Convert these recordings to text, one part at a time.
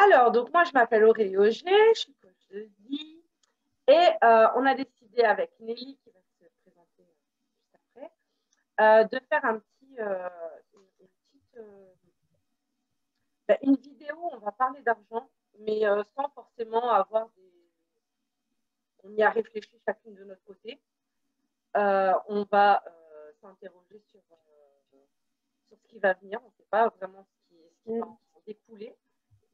Alors, donc moi, je m'appelle Aurélie Auger, je suis coach de vie et on a décidé avec Nelly, qui va se présenter juste après, de faire une vidéo où on va parler d'argent, mais sans forcément avoir des... On y a réfléchi chacune de notre côté. On va s'interroger sur ce qui va venir. On ne sait pas vraiment ce qui va en découler.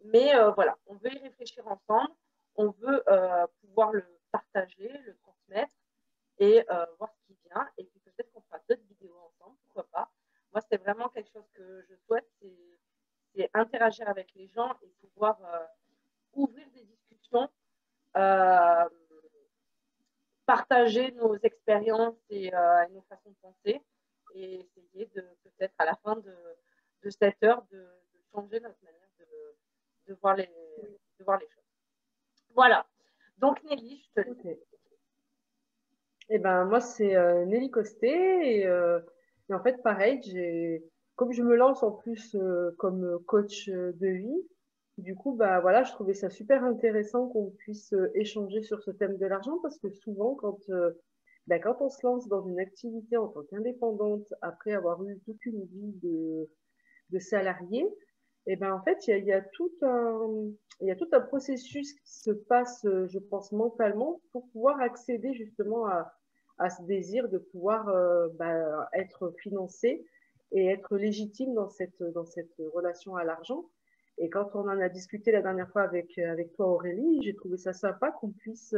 Mais voilà, on veut y réfléchir ensemble, on veut pouvoir le partager, le transmettre et voir ce qui vient. Et puis peut-être qu'on fera d'autres vidéos ensemble, pourquoi pas. Moi, c'est vraiment quelque chose que je souhaite, c'est interagir avec les gens et pouvoir ouvrir des discussions, euh, partager nos expériences et nos façons de penser et essayer de peut-être à la fin de cette heure de changer notre manière de voir les choses. Voilà. Donc Nelly, je te laisse. Ok. Eh ben, moi, c'est Nelly Costé. Et en fait, pareil, comme je me lance en plus comme coach de vie, du coup, bah, voilà, je trouvais ça super intéressant qu'on puisse échanger sur ce thème de l'argent parce que souvent, quand on se lance dans une activité en tant qu'indépendante, après avoir eu toute une vie de salarié, et ben en fait, il y a tout un processus qui se passe, je pense, mentalement pour pouvoir accéder justement à ce désir de pouvoir être financé et être légitime dans cette relation à l'argent. Et quand on en a discuté la dernière fois avec toi, Aurélie, j'ai trouvé ça sympa qu'on puisse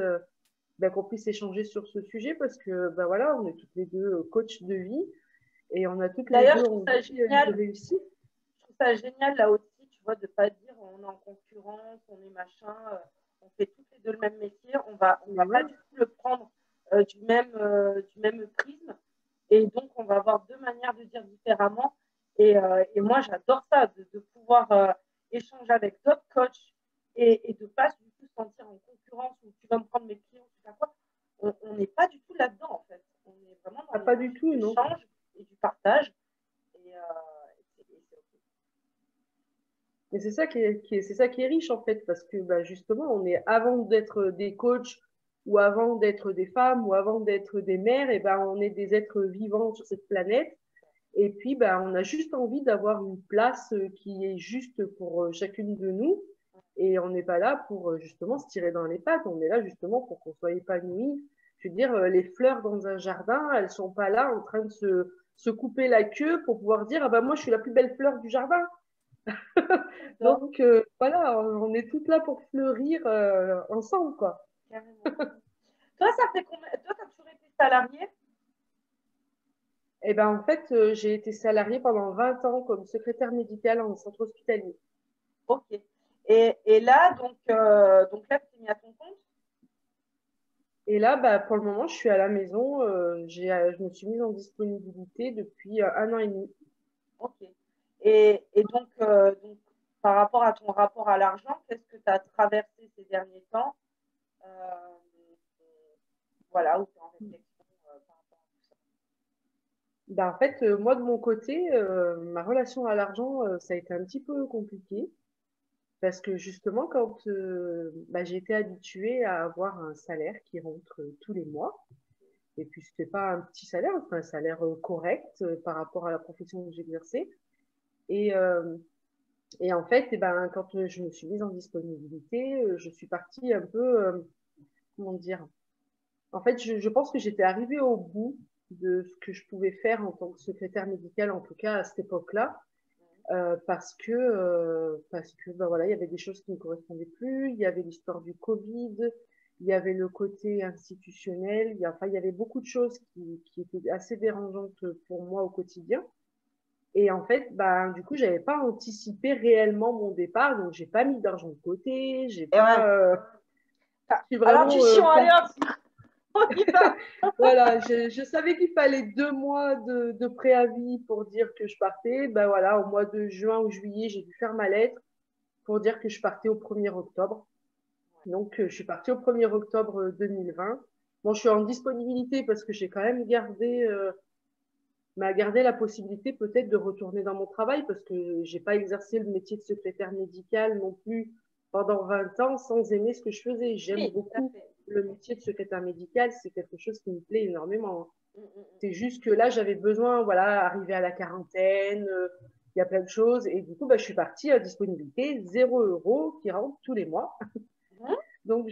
échanger sur ce sujet parce que, ben voilà, on est toutes les deux coachs de vie et on a toutes les D'ailleurs, deux je trouve ça envie de génial. réussir. Je trouve ça génial là aussi, tu vois, de ne pas dire on est en concurrence, on est machin, on fait toutes les deux le même métier, on va Mais pas ouais, du tout le prendre du même prisme. Et donc, on va avoir deux manières de dire différemment. Et moi, j'adore ça, de pouvoir échanger avec d'autres coachs et de ne pas du tout se sentir en concurrence où tu vas me prendre mes clients, tout ça. On n'est pas du tout là-dedans, en fait. On est vraiment dans pas du l'énergie de tout, non. l'échange et du partage. Et, c'est OK. Mais c'est ça qui est riche en fait, parce que bah, justement, on est avant d'être des coachs ou avant d'être des femmes ou avant d'être des mères, et ben on est des êtres vivants sur cette planète. Et puis bah, on a juste envie d'avoir une place qui est juste pour chacune de nous. Et on n'est pas là pour justement se tirer dans les pattes. On est là justement pour qu'on soit épanoui. Je veux dire, les fleurs dans un jardin, elles sont pas là en train de se couper la queue pour pouvoir dire ah bah moi je suis la plus belle fleur du jardin. J'adore, Donc voilà, on est toutes là pour fleurir ensemble, quoi. carrément. Toi, ça fait combien? Toi, tu as toujours été salarié? Et ben en fait, j'ai été salariée pendant 20 ans comme secrétaire médicale en centre hospitalier. OK. Et là, donc là, tu es mis à ton compte? Et là, bah, pour le moment, je suis à la maison. Je me suis mise en disponibilité depuis 1 an et demi. OK. Donc, par rapport à ton rapport à l'argent, qu'est-ce que tu as traversé ces derniers temps? Euh, voilà, où tu es en réflexion par rapport à tout ça. Bah, en fait, moi, de mon côté, ma relation à l'argent, ça a été un petit peu compliqué. Parce que justement, quand j'ai été habituée à avoir un salaire qui rentre tous les mois, et puis c'était pas un petit salaire, c'était un salaire correct par rapport à la profession que j'exerçais. Et, euh, et en fait, eh ben, quand je me suis mise en disponibilité, je suis partie un peu, comment dire, en fait, je pense que j'étais arrivée au bout de ce que je pouvais faire en tant que secrétaire médicale, en tout cas à cette époque-là, parce que ben voilà, il y avait des choses qui ne me correspondaient plus, il y avait l'histoire du Covid, il y avait le côté institutionnel, il y avait beaucoup de choses qui étaient assez dérangeantes pour moi au quotidien. Et en fait, bah, du coup, j'avais pas anticipé réellement mon départ, donc j'ai pas mis d'argent de côté, j'ai Et ouais. pas, je suis Alors, du vraiment chiant, allez partie. hop, on y va. Voilà, je savais qu'il fallait 2 mois de préavis pour dire que je partais. Ben voilà, au mois de juin ou juillet, j'ai dû faire ma lettre pour dire que je partais au 1er octobre. Donc, je suis partie au 1er octobre 2020. Bon, je suis en disponibilité parce que j'ai quand même gardé la possibilité peut-être de retourner dans mon travail parce que j'ai pas exercé le métier de secrétaire médical non plus pendant 20 ans sans aimer ce que je faisais. J'aime Oui, tout à beaucoup fait. le métier de secrétaire médical, c'est quelque chose qui me plaît énormément. Mm, mm, mm. C'est juste que là, j'avais besoin, voilà, arriver à la quarantaine, il y a plein de choses. Et du coup, bah, je suis partie à disponibilité, 0 € qui rentre tous les mois. Mhm. Donc,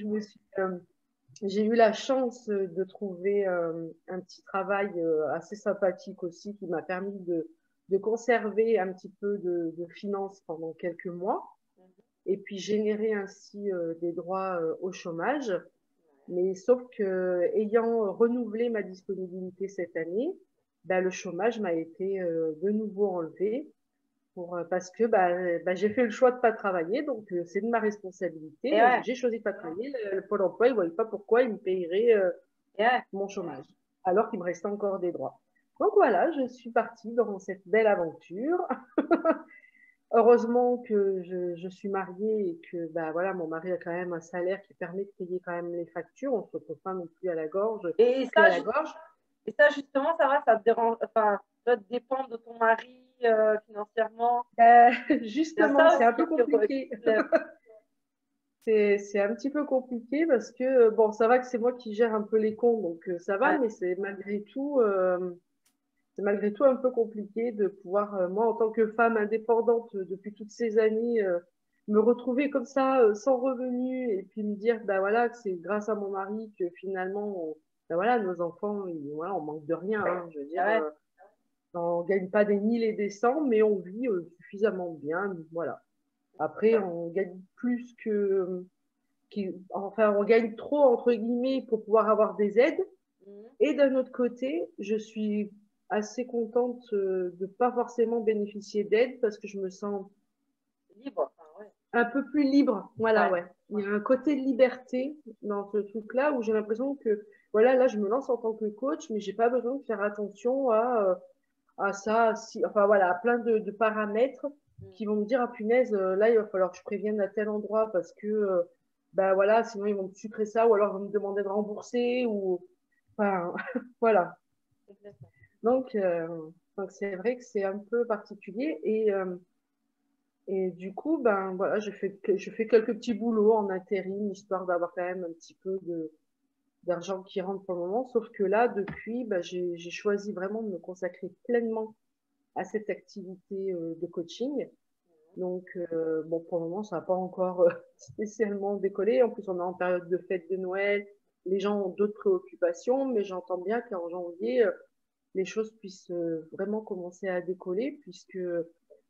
j'ai eu la chance de trouver un petit travail assez sympathique aussi qui m'a permis de conserver un petit peu de finances pendant quelques mois Mhm. et puis générer ainsi des droits au chômage. Mais sauf que, ayant renouvelé ma disponibilité cette année, bah, le chômage m'a été de nouveau enlevé parce que j'ai fait le choix de pas travailler, donc c'est de ma responsabilité. Et Donc ouais, j'ai choisi de pas travailler. Le Pôle emploi, il ne voyait pas pourquoi il me payerait et ouais. mon chômage, alors qu'il me restait encore des droits. Donc voilà, je suis partie dans cette belle aventure. Heureusement que je suis mariée et que bah, voilà, mon mari a quand même un salaire qui permet de payer quand même les factures. On ne se retrouve pas non plus à la gorge, Et pris à ça, la gorge. et ça, justement, ça va, ça te dérange, enfin, ça te dépend de ton mari financièrement. Il y a Justement, ça c'est un aussi peu qui compliqué. te lève. C'est un petit peu compliqué parce que, bon, ça va que c'est moi qui gère un peu les comptes, donc ça va, Ouais. mais c'est malgré tout un peu compliqué de pouvoir, moi, en tant que femme indépendante depuis toutes ces années, me retrouver comme ça, sans revenu, et puis me dire, bah voilà, que c'est grâce à mon mari que finalement, bah voilà, nos enfants, voilà, on manque de rien, hein, je veux dire, Ah ouais. on gagne pas des 1000 et des cents, mais on vit suffisamment bien, voilà. Après, on gagne plus enfin, on gagne trop, entre guillemets, pour pouvoir avoir des aides. Mhm. Et d'un autre côté, je suis assez contente de pas forcément bénéficier d'aide parce que je me sens Libre. Enfin, ouais. un peu plus libre. Voilà, Ouais. ouais. Il y a un côté de liberté dans ce truc-là où j'ai l'impression que, voilà, là, je me lance en tant que coach, mais j'ai pas besoin de faire attention à ça, si, enfin voilà, à plein de paramètres Mhm. qui vont me dire, ah punaise, là, il va falloir que je prévienne à tel endroit parce que, ben voilà, sinon ils vont me sucrer ça ou alors ils vont me demander de rembourser ou, enfin, voilà. Complètement. Donc, euh, donc c'est vrai que c'est un peu particulier et du coup, ben voilà, je fais quelques petits boulots en intérim histoire d'avoir quand même un petit peu d'argent qui rentre pour le moment. Sauf que là, depuis, ben, j'ai choisi vraiment de me consacrer pleinement à cette activité de coaching. Mhm. Donc, bon, pour le moment, ça n'a pas encore spécialement décollé. En plus, on est en période de fête de Noël. Les gens ont d'autres préoccupations, mais j'entends bien qu'en janvier, les choses puissent vraiment commencer à décoller, puisque,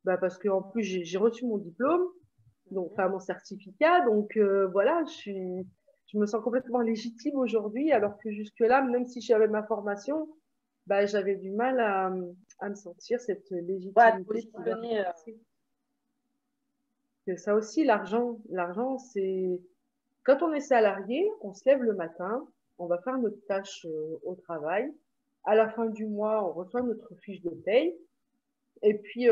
bah, parce que en plus, j'ai reçu mon diplôme, donc, Mhm. enfin, mon certificat. Donc, voilà, je me sens complètement légitime aujourd'hui, alors que jusque-là, même si j'avais ma formation, bah, j'avais du mal à me sentir cette Ouais, te légitimité de pouvoir positionner. exercer. Que ça aussi, l'argent, c'est quand on est salarié, on se lève le matin, on va faire notre tâche au travail. À la fin du mois, on reçoit notre fiche de paye. Et puis,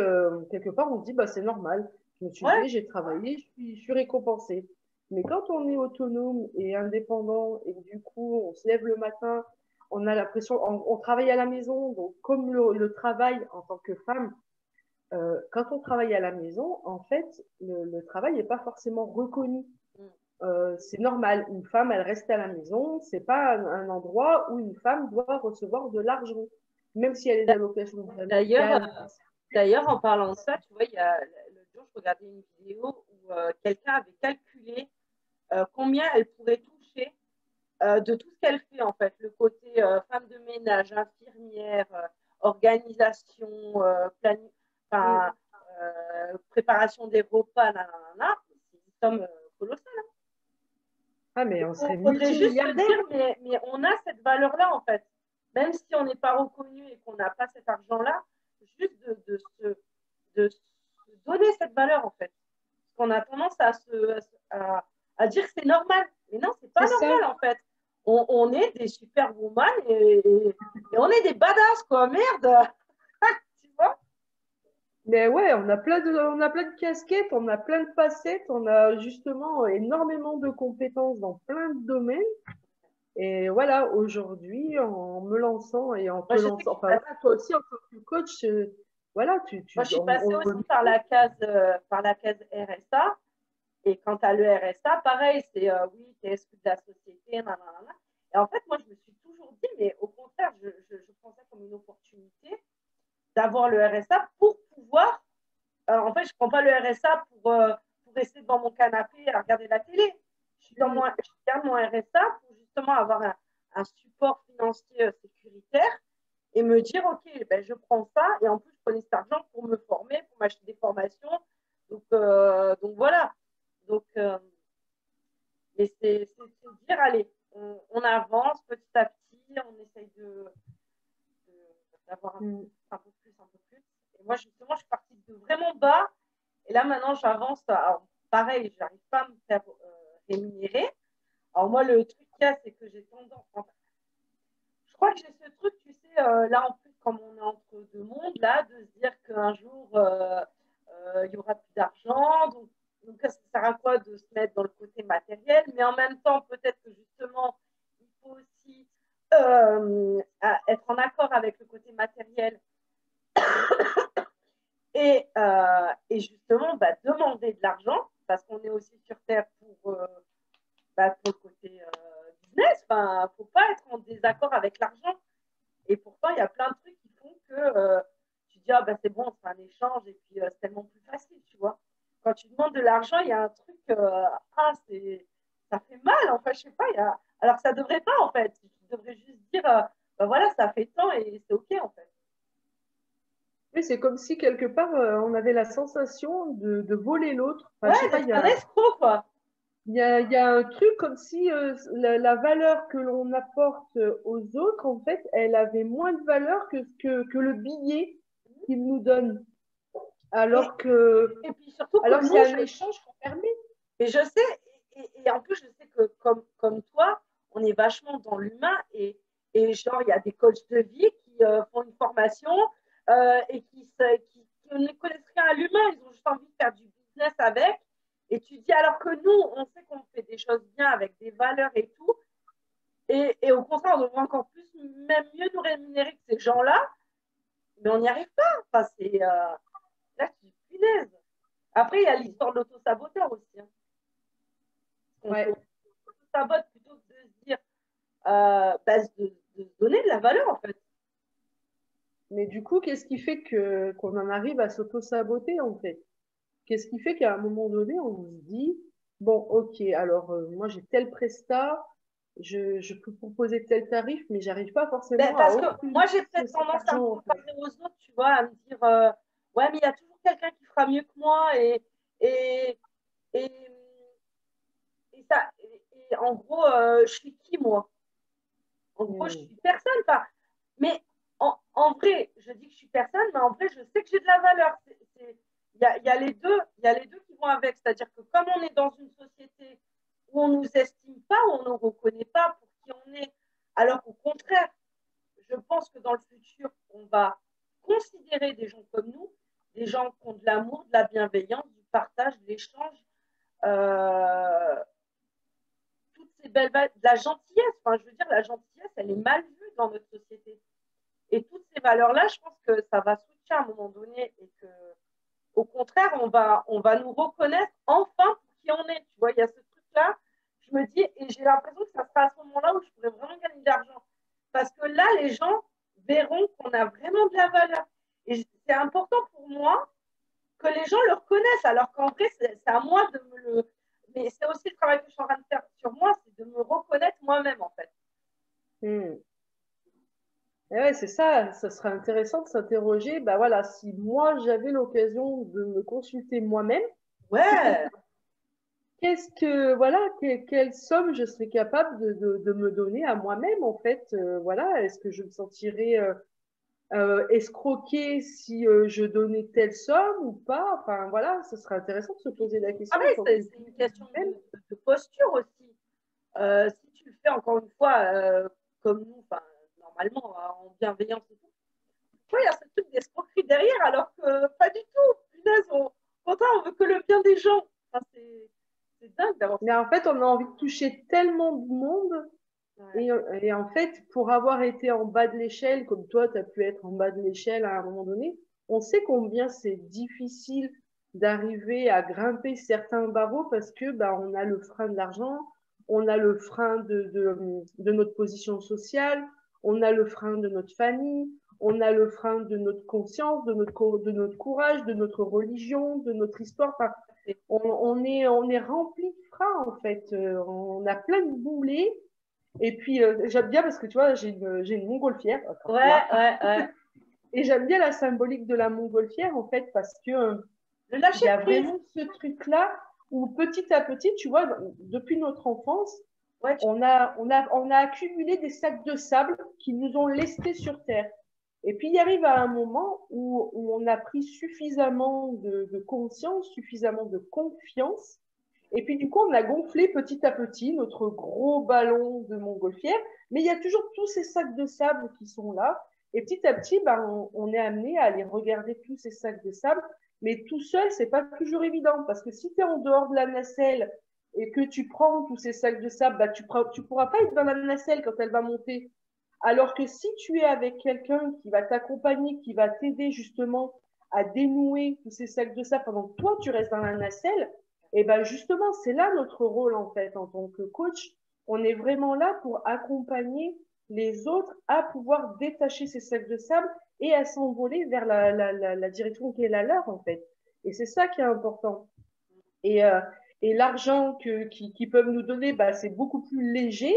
quelque part, on se dit, bah, c'est normal. Je me suis Ouais. levé, j'ai travaillé, je suis récompensé. Mais quand on est autonome et indépendant et que du coup, on se lève le matin, on a l'impression, on travaille à la maison. Donc, comme le travail en tant que femme, quand on travaille à la maison, en fait, le travail n'est pas forcément reconnu. Mhm. C'est normal. Une femme, elle reste à la maison. C'est pas un endroit où une femme doit recevoir de l'argent, même si elle a des allocations D'ailleurs, familiales. d'ailleurs, en parlant de ça, tu vois, l'autre jour, je regardais une vidéo où quelqu'un avait calculé combien elle pourrait toucher de tout ce qu'elle fait, en fait. Le côté femme de ménage, infirmière, organisation, enfin, préparation des repas, nanana, c'est une somme colossale. Ah, mais on Il serait faudrait juste se multimilliardaire. dire, mais on a cette valeur-là, en fait. Même si on n'est pas reconnu et qu'on n'a pas cet argent-là, juste de se donner cette valeur, en fait. Parce qu'on a tendance à dire que c'est normal. Mais non, c'est pas C'est ça. normal, en fait. On est des superwoman et on est des badass, quoi. Merde. Tu vois. Mais ouais, on a plein de casquettes, on a plein de facettes, on a justement énormément de compétences dans plein de domaines. Et voilà, aujourd'hui, en me lançant et en te Moi, je sais que lançant, enfin voilà, toi aussi en tant que coach, voilà, moi, je suis passée aussi par la case RSA. Et quant à le RSA, pareil, c'est oui, t'es exclu de la société, nanana. Et en fait, moi, je me suis toujours dit, mais au contraire, je prends ça comme une opportunité d'avoir le RSA pour pouvoir. En fait, je ne prends pas le RSA pour rester devant mon canapé à regarder la télé. Je garde mon RSA pour justement avoir un support financier sécuritaire et me dire, OK, ben, je prends ça. Et en plus, je prenais cet argent pour me former, pour m'acheter des formations. Donc voilà. Donc, mais c'est dire, allez, on avance petit à petit, on essaye d'avoir un peu plus, un peu plus. Et moi, justement, je suis partie de vraiment bas. Et là, maintenant, j'avance. Alors, pareil, je n'arrive pas à me faire rémunérer. Alors, moi, le truc qu'il y a, c'est que j'ai tendance. Enfin, je crois que j'ai ce truc, tu sais, là, en plus, comme on est entre deux mondes, là, de se dire qu'un jour, il y aura plus d'argent. Donc, ça sert à quoi de se mettre dans le côté matériel? Mais en même temps, peut-être que justement, il faut aussi être en accord avec le côté matériel et justement bah, demander de l'argent parce qu'on est aussi sur Terre pour le côté business. Enfin, faut pas être en désaccord avec l'argent. Et pourtant, il y a plein de trucs qui font que tu dis ah bah c'est bon, c'est un échange et puis c'est tellement plus facile, tu vois. Quand tu demandes de l'argent, il y a un truc ça fait mal. Enfin, je sais pas. Alors que ça devrait pas en fait. Tu devrais juste dire bah voilà, ça fait tant et c'est ok en fait. Oui, c'est comme si quelque part on avait la sensation de voler l'autre. Enfin, Ouais, je sais pas, d'être un escroc quoi. il y a un truc comme si la valeur que l'on apporte aux autres, en fait, elle avait moins de valeur que le billet qu'ils nous donnent. Et, Alors que, et puis surtout que alors qu'il y nous, a un échange qu'on permet. mais je sais, et en plus, je sais que comme toi, on est vachement dans l'humain et genre, il y a des coachs de vie qui font une formation et qui ne connaissent rien à l'humain, ils ont juste envie de faire du business avec. Et tu dis, alors que nous, on sait qu'on fait des choses bien avec des valeurs et tout, et au contraire, on devrait encore plus, même mieux nous rémunérer que ces gens-là, mais on n'y arrive pas. Enfin, là, tu dis, punaise. Après, il y a l'histoire de l'auto-saboteur aussi. Hein. On Ouais. sabote plutôt que de se dire, de se donner de la valeur en fait. Mais du coup, qu'est-ce qui fait que qu'on en arrive à s'auto-saboter, en fait? Qu'est-ce qui fait qu'à un moment donné, on se dit, bon, ok, alors moi j'ai tel prestat, je peux proposer tel tarif, mais j'arrive pas Ben, forcément à parce que obtenir moi, j'ai peut-être cet tendance à me argent, en fait. comparer aux autres, tu vois, à me dire, ouais, mais il y a toujours quelqu'un qui fera mieux que moi et, et, et en gros, je suis qui moi? En gros, je Hmm. suis personne. Enfin, mais en vrai, je dis que je suis personne, mais en vrai, je sais que j'ai de la valeur. Il y a il y a les deux qui vont avec. C'est-à-dire que comme on est dans une société où on ne nous estime pas, où on ne nous reconnaît pas pour qui on est, alors qu'au contraire, je pense que dans le futur, on va considérer des gens comme nous, des gens qui ont de l'amour, de la bienveillance, du partage, de l'échange, euh, toutes ces belles valeurs, de la gentillesse. Enfin, je veux dire, la gentillesse, elle est mal vue dans notre société. Et toutes ces valeurs-là, je pense que ça va switcher à un moment donné et que, au contraire, on va nous reconnaître enfin pour qui on est. Tu vois, il y a ce truc-là. Je me dis, et j'ai l'impression que ça sera à ce moment-là où je pourrais vraiment gagner de l'argent. Parce que là, les gens verront qu'on a vraiment de la valeur. Et c'est important pour moi que les gens le reconnaissent, alors qu'en vrai, c'est à moi de me le. Mais c'est aussi le travail que je suis en train de faire sur moi, c'est de me reconnaître moi-même, en fait. Hmm. Et ouais, c'est ça, ça serait intéressant de s'interroger, bah voilà, si moi j'avais l'occasion de me consulter moi-même, Ouais, voilà, quelle somme je serais capable de me donner à moi-même, en fait, voilà, est-ce que je me sentirais escroquer si je donnais telle somme ou pas? Enfin, voilà, ce serait intéressant de se poser la question en pareil, tant que c'est une question même. de posture aussi. Si tu le fais encore une fois comme nous, normalement, en bienveillance et tout, pourquoi il y a ce truc d'escroquerie derrière alors que pas du tout? Punaise, on veut que le bien des gens. Enfin, c'est dingue d'avoir Mais ce. en fait, on a envie de toucher tellement de monde. Ouais. Et en fait, pour avoir été en bas de l'échelle, comme toi, tu as pu être en bas de l'échelle à un moment donné, on sait combien c'est difficile d'arriver à grimper certains barreaux parce que bah, on a le frein de l'argent, on a le frein de notre position sociale, on a le frein de notre famille, on a le frein de notre conscience, de notre courage, de notre religion, de notre histoire. Enfin, on est rempli de freins en fait. On a plein de boulets. Et puis, j'aime bien parce que tu vois, j'ai une montgolfière. Ouais. Et j'aime bien la symbolique de la montgolfière en fait parce que Le il lâcher y a prise. vraiment ce truc-là où petit à petit, tu vois, depuis notre enfance, Ouais, on a accumulé des sacs de sable qui nous ont lestés sur Terre. Et puis, il arrive à un moment où on a pris suffisamment de conscience, suffisamment de confiance. Et puis, du coup, on a gonflé petit à petit notre gros ballon de montgolfière. Mais il y a toujours tous ces sacs de sable qui sont là. Et petit à petit, ben, on est amené à aller regarder tous ces sacs de sable. Mais tout seul, c'est pas toujours évident. Parce que si tu es en dehors de la nacelle et que tu prends tous ces sacs de sable, bah, tu pourras pas être dans la nacelle quand elle va monter. Alors que si tu es avec quelqu'un qui va t'accompagner, qui va t'aider justement à dénouer tous ces sacs de sable pendant que toi tu restes dans la nacelle, et ben justement c'est là notre rôle en fait en tant que coach. On est vraiment là pour accompagner les autres à pouvoir détacher ces sacs de sable et à s'envoler vers la direction qui est la leur en fait. Et c'est ça qui est important. Et, euh, et l'argent qu'ils peuvent nous donner, bah, c'est beaucoup plus léger.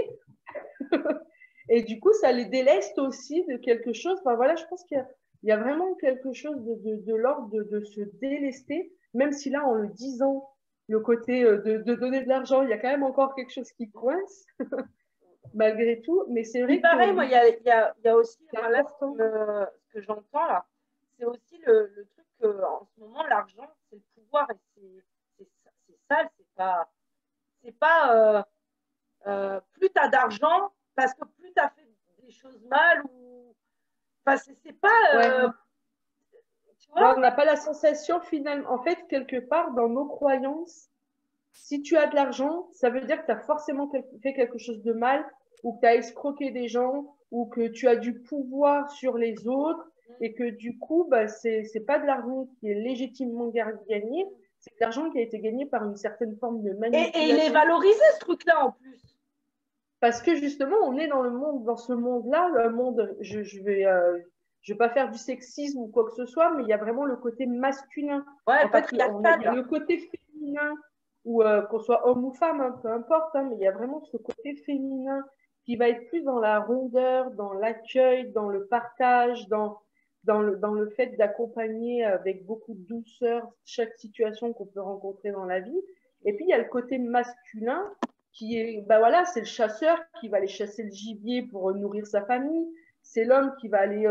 Et du coup, ça les déleste aussi de quelque chose. Enfin, voilà, je pense qu'il y a vraiment quelque chose de l'ordre de se délester, même si là, en le disant, le côté de donner de l'argent, il y a quand même encore quelque chose qui coince, malgré tout. Mais c'est Puis vrai que pareil, moi, il y a aussi, c'est enfin, là, important. ce que j'entends là, c'est aussi le truc qu'en ce moment, l'argent, c'est le pouvoir et c'est sale, c'est pas plus tu as d'argent parce que plus tu as fait des choses mal ou. Enfin, c'est pas. Ouais. Tu Ouais, vois. on n'a pas la sensation finalement. En fait, quelque part, dans nos croyances, si tu as de l'argent, ça veut dire que tu as forcément fait quelque chose de mal, ou que tu as escroqué des gens, ou que tu as du pouvoir sur les autres, et que du coup, bah, c'est pas de l'argent qui est légitimement gagné, c'est de l'argent qui a été gagné par une certaine forme de Et il est manipulation. valorisé, ce truc-là, en plus. Parce que justement, on est dans le monde, dans ce monde-là, le monde, je vais pas faire du sexisme ou quoi que ce soit, mais il y a vraiment le côté masculin. Ouais, En fait, patriarcal, il y a là. le côté féminin, ou qu'on soit homme ou femme, hein, peu importe, hein, mais il y a vraiment ce côté féminin qui va être plus dans la rondeur, dans l'accueil, dans le partage, dans le fait d'accompagner avec beaucoup de douceur chaque situation qu'on peut rencontrer dans la vie. Et puis, il y a le côté masculin qui est, bah voilà, c'est le chasseur qui va aller chasser le gibier pour nourrir sa famille. C'est l'homme qui va aller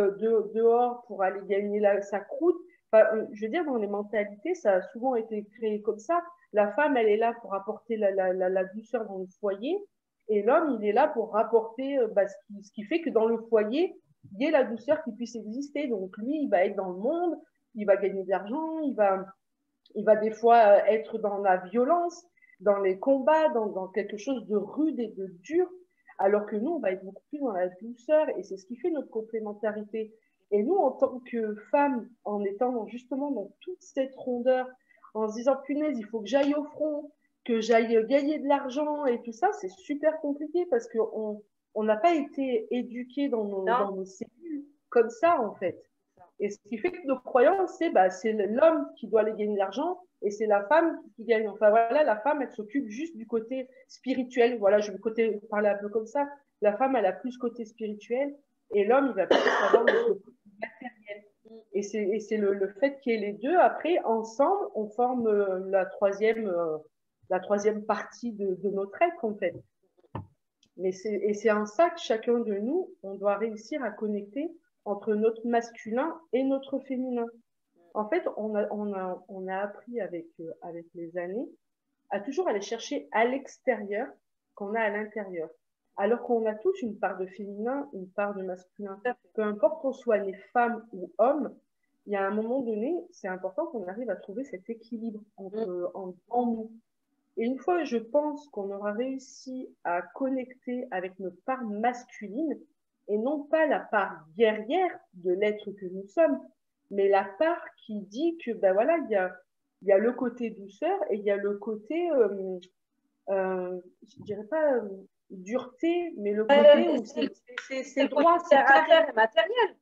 dehors pour aller gagner sa croûte. Enfin, je veux dire, dans les mentalités, ça a souvent été créé comme ça. La femme, elle est là pour apporter la douceur dans le foyer. Et l'homme, il est là pour rapporter bah, ce qui fait que dans le foyer, il y ait la douceur qui puisse exister. Donc lui, il va être dans le monde, il va gagner de l'argent, il va des fois être dans la violence, dans les combats, dans quelque chose de rude et de dur, alors que nous, on va être beaucoup plus dans la douceur et c'est ce qui fait notre complémentarité. Et nous, en tant que femmes, en étant justement dans toute cette rondeur, en se disant, punaise, il faut que j'aille au front, que j'aille gagner de l'argent et tout ça, c'est super compliqué parce qu'on on n'a pas été éduqués Non. dans nos cellules comme ça, en fait. Et ce qui fait que nos croyances, c'est bah, l'homme qui doit aller gagner de l'argent et c'est la femme qui gagne. Enfin voilà, la femme, elle s'occupe juste du côté spirituel. Voilà, je vais parler un peu comme ça. La femme, elle a plus côté spirituel et l'homme, il va plus avoir le côté matériel. Et c'est le fait qu'il y ait les deux, après, ensemble, on forme la troisième partie de notre être, en fait. Et c'est en ça que chacun de nous, on doit réussir à connecter entre notre masculin et notre féminin. En fait, on a appris avec les années à toujours aller chercher à l'extérieur qu'on a à l'intérieur. Alors qu'on a tous une part de féminin, une part de masculin. Peu importe qu'on soit né femme ou homme, il y a un moment donné, c'est important qu'on arrive à trouver cet équilibre en nous. Et une fois, je pense qu'on aura réussi à connecter avec notre part masculine et non pas la part guerrière de l'être que nous sommes, mais la part qui dit que, ben voilà, il y a le côté douceur et il y a le côté, je dirais pas dureté, mais le côté où c'est le côté droit, c'est terre à terre carré. et matériel.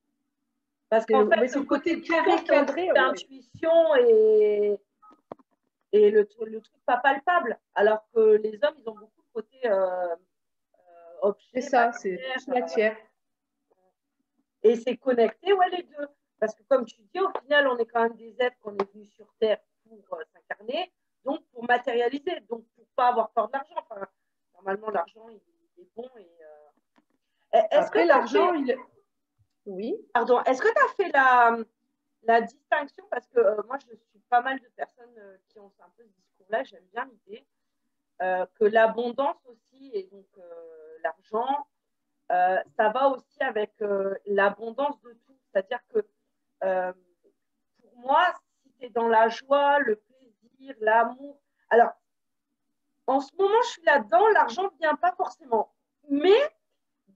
Parce qu'en fait, Mais c'est le le côté côté douceur carré, qui ont cadré. l'intuition et le truc pas palpable. Alors que les hommes, ils ont beaucoup de côté C'est objet, ça, c'est plus matière. matière. Et c'est connecté, ouais, les deux. Parce que comme tu dis, au final, on est quand même des êtres qu'on est venus sur Terre pour s'incarner, donc pour matérialiser, donc pour pas avoir peur de l'argent. Enfin, normalement, l'argent, il est bon. Est-ce que Après, tu as l'argent, fait, oui. pardon, est-ce que tu as fait la distinction, parce que moi, je suis pas mal de personnes qui ont un peu ce discours-là, j'aime bien l'idée, que l'abondance aussi, et donc l'argent, ça va aussi avec l'abondance de tout. C'est-à-dire que euh, pour moi, si tu es dans la joie, le plaisir, l'amour, alors en ce moment, je suis là-dedans, l'argent ne vient pas forcément. Mais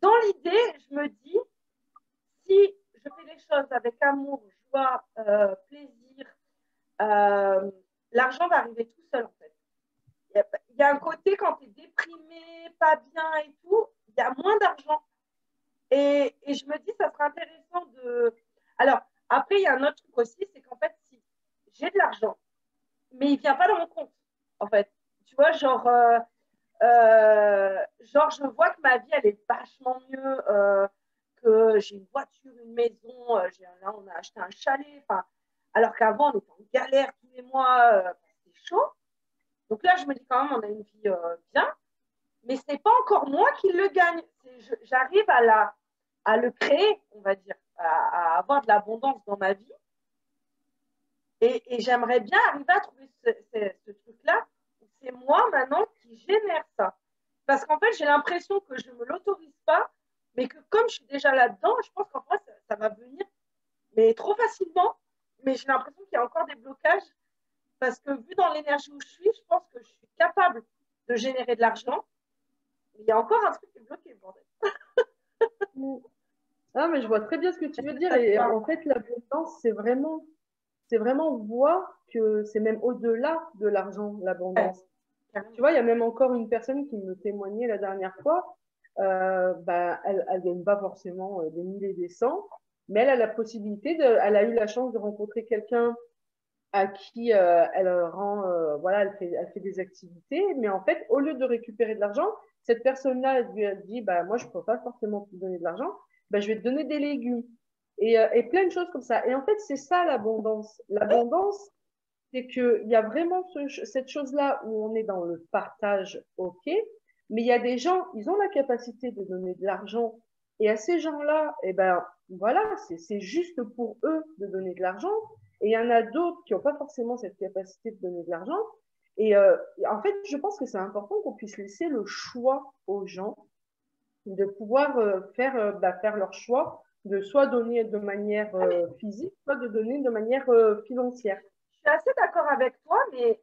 dans l'idée, je me dis, si je fais les choses avec amour, joie, plaisir, euh, l'argent va arriver tout seul en fait. Il y a un côté quand tu es déprimé, pas bien et tout, il y a moins d'argent. Et je me dis, ça serait intéressant de. Alors, après, il y a un autre truc aussi, c'est qu'en fait, si j'ai de l'argent, mais il ne vient pas dans mon compte, en fait. Tu vois, genre, je vois que ma vie, elle est vachement mieux, que j'ai une voiture, une maison, là, on a acheté un chalet, enfin, alors qu'avant, on était en galère tous les mois, c'était chaud. Donc là, je me dis quand même, on a une vie bien, mais ce n'est pas encore moi qui le gagne. J'arrive à le créer, on va dire, à avoir de l'abondance dans ma vie. Et j'aimerais bien arriver à trouver ce truc-là. C'est moi maintenant qui génère ça. Parce qu'en fait, j'ai l'impression que je ne me l'autorise pas, mais que comme je suis déjà là-dedans, je pense qu'en fait, ça va venir, mais trop facilement. Mais j'ai l'impression qu'il y a encore des blocages. Parce que vu dans l'énergie où je pense que je suis capable de générer de l'argent. Mais il y a encore un truc qui est bloqué, bordel. Ah, mais je vois très bien ce que tu veux dire. Et en fait, l'abondance, c'est vraiment voir que c'est même au-delà de l'argent, l'abondance. Tu vois, il y a même encore une personne qui me témoignait la dernière fois. Bah, elle gagne pas forcément des milliers et des cents, mais elle a la possibilité elle a eu la chance de rencontrer quelqu'un à qui elle rend, voilà, elle fait des activités, mais en fait, au lieu de récupérer de l'argent, cette personne-là elle lui a dit, bah, moi, je peux pas forcément te donner de l'argent, bah, je vais te donner des légumes. Et plein de choses comme ça. Et en fait, c'est ça l'abondance. L'abondance, c'est qu'il y a vraiment cette chose-là où on est dans le partage, ok, mais il y a des gens, ils ont la capacité de donner de l'argent, et à ces gens-là, eh ben voilà, c'est juste pour eux de donner de l'argent, et il y en a d'autres qui n'ont pas forcément cette capacité de donner de l'argent, et en fait, je pense que c'est important qu'on puisse laisser le choix aux gens de pouvoir faire leur choix, de soit donner de manière physique, soit de donner de manière financière. Je suis assez d'accord avec toi, mais.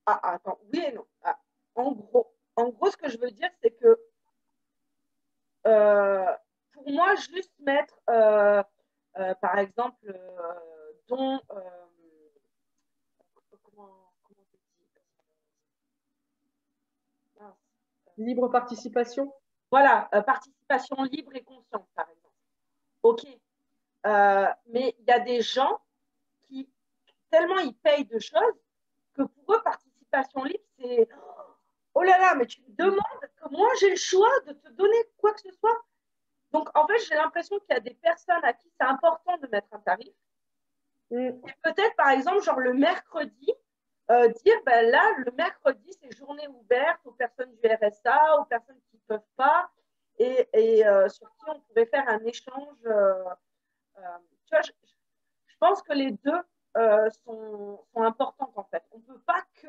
Ah, attends, oui et non. Ah, en gros, ce que je veux dire, c'est que euh, pour moi, juste mettre, par exemple, dont. Comment tu dis ah, Libre participation. Voilà, participation libre et consciente, par exemple. OK. Mais il y a des gens qui, tellement ils payent de choses, que pour eux, participation libre, c'est oh là là, mais tu me demandes que moi j'ai le choix de te donner quoi que ce soit. Donc en fait, j'ai l'impression qu'il y a des personnes à qui c'est important de mettre un tarif. Mm. Et peut-être par exemple, genre le mercredi, dire ben là, le mercredi, c'est journée ouverte aux personnes du RSA, aux personnes qui ne peuvent pas, et sur qui on pourrait faire un échange. Tu vois, je pense que les deux sont importantes en fait. On ne peut pas que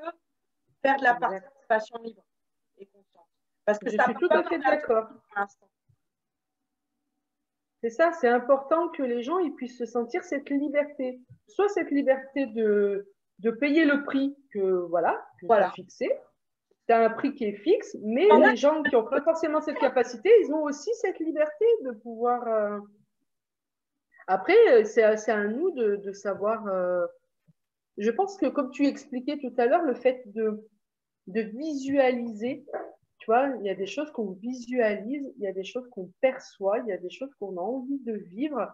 faire de la Exact. participation libre et consciente. Parce que Je ça suis peut tout pas à fait parler à tout le d'accord. monde pour l'instant. C'est ça, c'est important que les gens ils puissent se sentir cette liberté. Soit cette liberté de payer le prix que voilà, que tu as Voilà. fixé. Tu as un prix qui est fixe, mais Il y en a les gens qui n'ont pas forcément cette capacité, ils ont aussi cette liberté de pouvoir. Après, c'est à nous de savoir je pense que comme tu expliquais tout à l'heure, le fait de visualiser, tu vois, il y a des choses qu'on visualise, il y a des choses qu'on perçoit, il y a des choses qu'on a envie de vivre.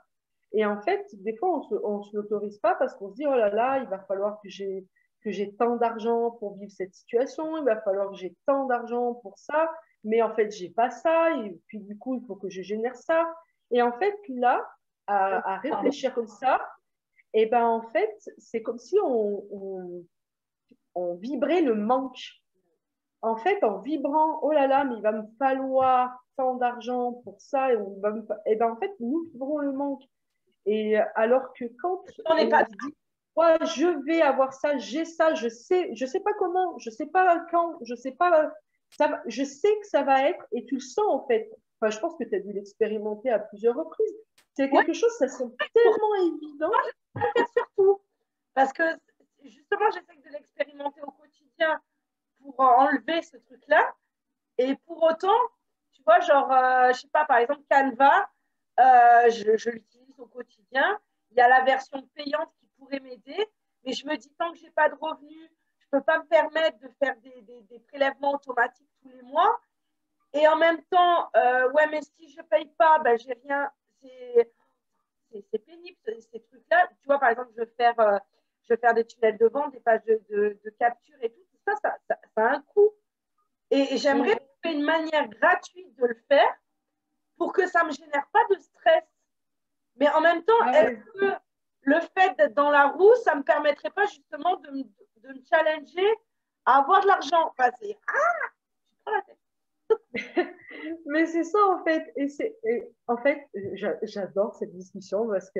Et en fait, des fois, on se l'autorise pas parce qu'on se dit, oh là là, il va falloir que j'ai tant d'argent pour vivre cette situation, il va falloir que j'ai tant d'argent pour ça, mais en fait, j'ai pas ça, et puis du coup, il faut que je génère ça. Et en fait, là, à réfléchir comme ça, et ben en fait, c'est comme si on vibrait le manque. En fait, en vibrant, oh là là, mais il va me falloir tant d'argent pour ça, et ben en fait, nous vibrons le manque. Et alors que quand On n'est on pas. se dit, ouais, je vais avoir ça, j'ai ça, je sais pas comment, je sais pas quand, je sais pas, je sais que ça va être, et tu le sens en fait. Enfin, je pense que tu as dû l'expérimenter à plusieurs reprises. C'est Ouais, quelque chose, ça semble pour tellement évident. moi, je préfère surtout. Parce que justement, j'essaie de l'expérimenter au quotidien pour enlever ce truc-là. Et pour autant, tu vois, genre, je sais pas, par exemple, Canva, je l'utilise au quotidien. Il y a la version payante qui pourrait m'aider, mais je me dis, tant que j'ai pas de revenus, je peux pas me permettre de faire des prélèvements automatiques tous les mois. Et en même temps, ouais, mais si je paye pas, ben, j'ai rien. C'est pénible, ces trucs-là. Tu vois, par exemple, je vais faire des tunnels de vente, des pages de capture et tout. Ça a un coût. Et j'aimerais Mm. trouver une manière gratuite de le faire pour que ça ne me génère pas de stress. Mais en même temps, Ah est-ce ouais. que le fait d'être dans la roue, ça ne me permettrait pas justement de me challenger à avoir de l'argent? Enfin, c'est je prends la tête. Mais c'est ça en fait. En fait, j'adore cette discussion parce que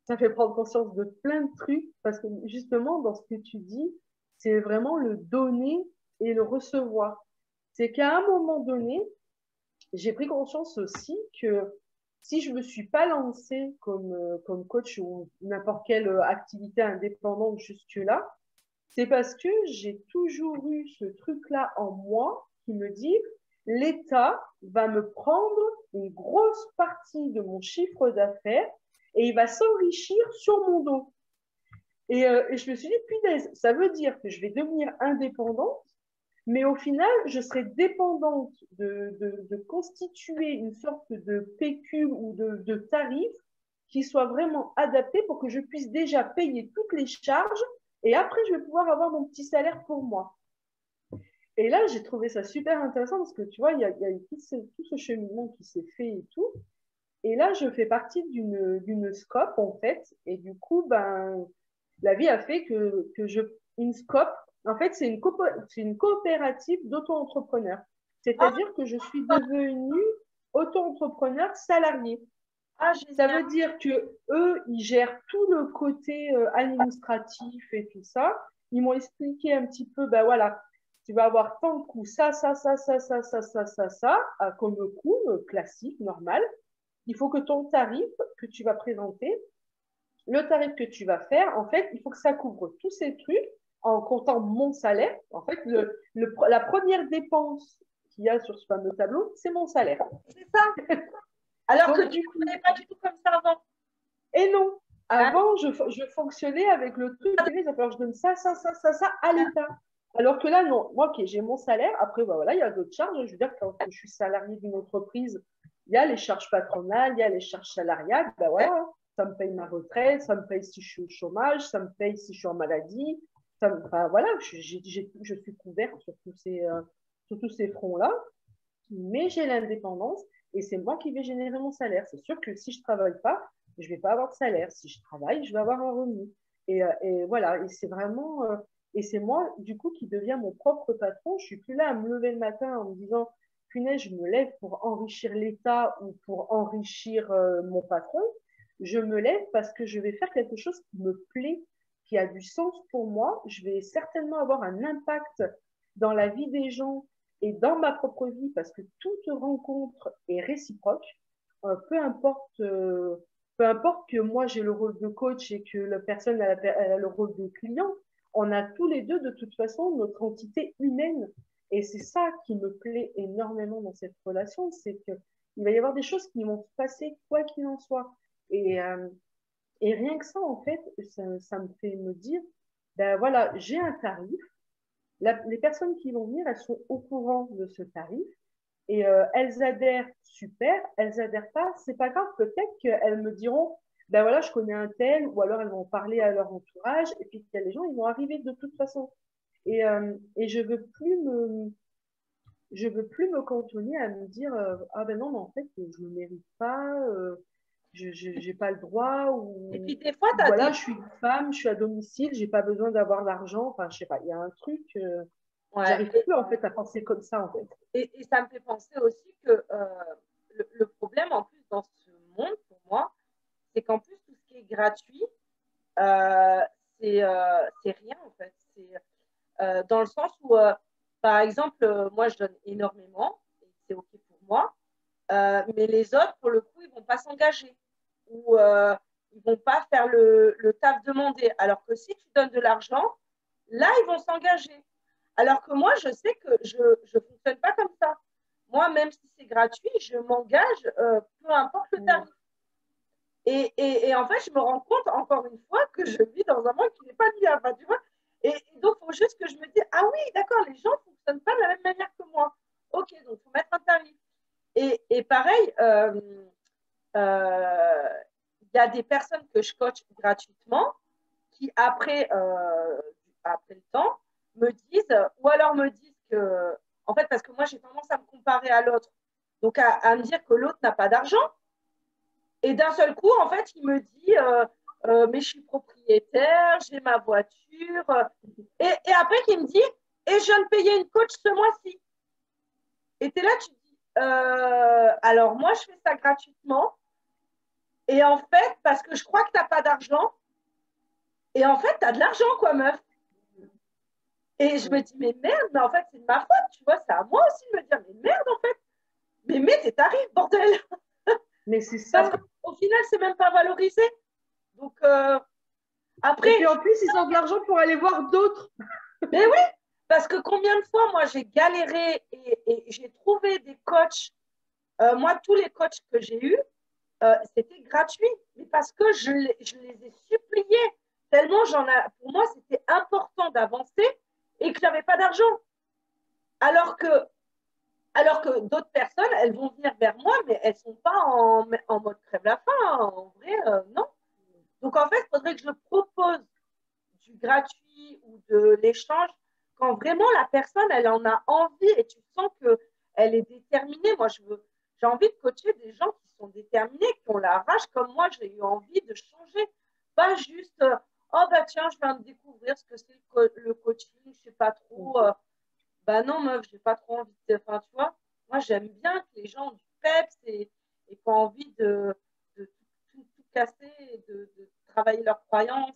ça fait prendre conscience de plein de trucs. Parce que justement, dans ce que tu dis, c'est vraiment le donner et le recevoir. C'est qu'à un moment donné, j'ai pris conscience aussi que si je me suis pas lancée comme coach ou n'importe quelle activité indépendante jusque-là, c'est parce que j'ai toujours eu ce truc-là en moi qui me dit l'État va me prendre une grosse partie de mon chiffre d'affaires et il va s'enrichir sur mon dos. Et je me suis dit, punaise, ça veut dire que je vais devenir indépendante, mais au final, je serai dépendante de constituer une sorte de pécule ou de tarif qui soit vraiment adapté pour que je puisse déjà payer toutes les charges et après, je vais pouvoir avoir mon petit salaire pour moi. Et là, j'ai trouvé ça super intéressant parce que tu vois, il y a tout ce cheminement qui s'est fait et tout. Et là, je fais partie d'une SCOP en fait. Et du coup, ben, la vie a fait une SCOP, en fait, c'est une coopérative d'auto-entrepreneurs. Ah, C'est-à-dire que je suis devenue auto-entrepreneur salarié. ah, Ça génial. veut dire que eux, ils gèrent tout le côté administratif et tout ça. Ils m'ont expliqué un petit peu, ben voilà, tu vas avoir tant de coûts, ça, comme coût classique, normal. Il faut que ton tarif que tu vas présenter, le tarif que tu vas faire, en fait, il faut que ça couvre tous ces trucs en comptant mon salaire. En fait, la première dépense qu'il y a sur ce fameux tableau, c'est mon salaire. C'est ça. Alors que Donc, tu du ne coup, faisais pas du tout comme ça avant. et non, Hein. avant, je fonctionnais avec le truc, il va falloir que je donne ça à l'État. Alors que là, non, moi, ok, j'ai mon salaire. Après, bah, voilà, il y a d'autres charges. Je veux dire, quand je suis salarié d'une entreprise, il y a les charges patronales, il y a les charges salariales. Ben voilà, ça me paye ma retraite, ça me paye si je suis au chômage, ça me paye si je suis en maladie. Enfin, voilà, je suis couverte sur tous ces fronts-là. Mais j'ai l'indépendance et c'est moi qui vais générer mon salaire. C'est sûr que si je ne travaille pas, je ne vais pas avoir de salaire. Si je travaille, je vais avoir un revenu. Et voilà, et c'est vraiment, et c'est moi, du coup, qui deviens mon propre patron. Je suis plus là à me lever le matin en me disant, punaise, je me lève pour enrichir l'État ou pour enrichir mon patron. Je me lève parce que je vais faire quelque chose qui me plaît, qui a du sens pour moi. Je vais certainement avoir un impact dans la vie des gens et dans ma propre vie, parce que toute rencontre est réciproque, peu importe que moi j'ai le rôle de coach et que la personne elle a le rôle de client, on a tous les deux de toute façon notre entité humaine. Et c'est ça qui me plaît énormément dans cette relation, c'est que il va y avoir des choses qui vont se passer quoi qu'il en soit. Et, euh, et rien que ça, en fait, ça me fait me dire, ben voilà, j'ai un tarif. Les personnes qui vont venir, elles sont au courant de ce tarif. Et elles adhèrent, super. Elles adhèrent pas, c'est pas grave. Peut-être qu'elles me diront, ben voilà, je connais un tel, ou alors elles vont parler à leur entourage. Et puis les gens, ils vont arriver de toute façon. Et je veux plus me cantonner à me dire, ah ben non, mais en fait, je ne mérite pas, je n'ai pas le droit, Et puis ou des fois, tu as voilà, des... je suis une femme, je suis à domicile, j'ai pas besoin d'avoir l'argent. Enfin, je sais pas, il y a un truc, Ouais. j'arrive plus en fait à penser comme ça en fait. Et ça me fait penser aussi que le problème en plus dans ce monde, pour moi, c'est qu'en plus, tout ce qui est gratuit, euh, c'est rien en fait. C'est dans le sens où, par exemple, moi, je donne énormément, et c'est OK pour moi, mais les autres, pour le coup, ils ne vont pas s'engager ou ils ne vont pas faire le taf demandé. Alors que si tu donnes de l'argent, là, ils vont s'engager. Alors que moi, je sais que je ne fonctionne pas comme ça. Moi, même si c'est gratuit, je m'engage, peu importe le tarif. Et en fait, je me rends compte, encore une fois, que je vis dans un monde qui n'est pas le mien. Enfin, tu vois, et donc, il faut juste que je me dise, ah oui, d'accord, les gens ne fonctionnent pas de la même manière que moi. OK, donc il faut mettre un tarif. Et pareil, y a des personnes que je coach gratuitement qui, après le temps, me disent, ou alors me disent que, en fait, parce que moi, j'ai tendance à me comparer à l'autre, donc à me dire que l'autre n'a pas d'argent. Et d'un seul coup, en fait, il me dit, mais je suis propriétaire, j'ai ma voiture. Et après, il me dit, et je viens de payer une coach ce mois-ci. Et tu es là, tu te dis, alors moi, je fais ça gratuitement. Et en fait, parce que je crois que tu n'as pas d'argent. Et en fait, tu as de l'argent, quoi, meuf. Et je me dis, mais merde, mais en fait, c'est de ma faute, tu vois, c'est à moi aussi de me dire, mais merde, en fait, mais mets tes tarifs, bordel. Mais c'est Parce ça. qu'au final, c'est même pas valorisé. Donc, après, Et puis en plus, ils ont de l'argent pour aller voir d'autres. mais oui, parce que combien de fois, moi, j'ai galéré et j'ai trouvé des coachs. Moi, tous les coachs que j'ai eus, c'était gratuit, mais parce que je les ai suppliés tellement pour moi, c'était important d'avancer et que je n'avais pas d'argent. Alors que, alors que d'autres personnes, elles vont venir vers moi, mais elles ne sont pas en mode crève la faim. En vrai, non. Donc, en fait, il faudrait que je propose du gratuit ou de l'échange quand vraiment la personne, elle en a envie et tu sens qu'elle est déterminée. Moi, j'ai envie de coacher des gens qui sont déterminés, qui ont la rage comme moi, j'ai eu envie de changer. Pas juste, oh bah tiens, je viens de découvrir ce que c'est le coaching, je ne sais pas trop. Bah non, meuf, j'ai pas trop envie de. Enfin, tu vois, moi, j'aime bien que les gens ont du peps et qui ont envie de tout casser et de travailler leurs croyances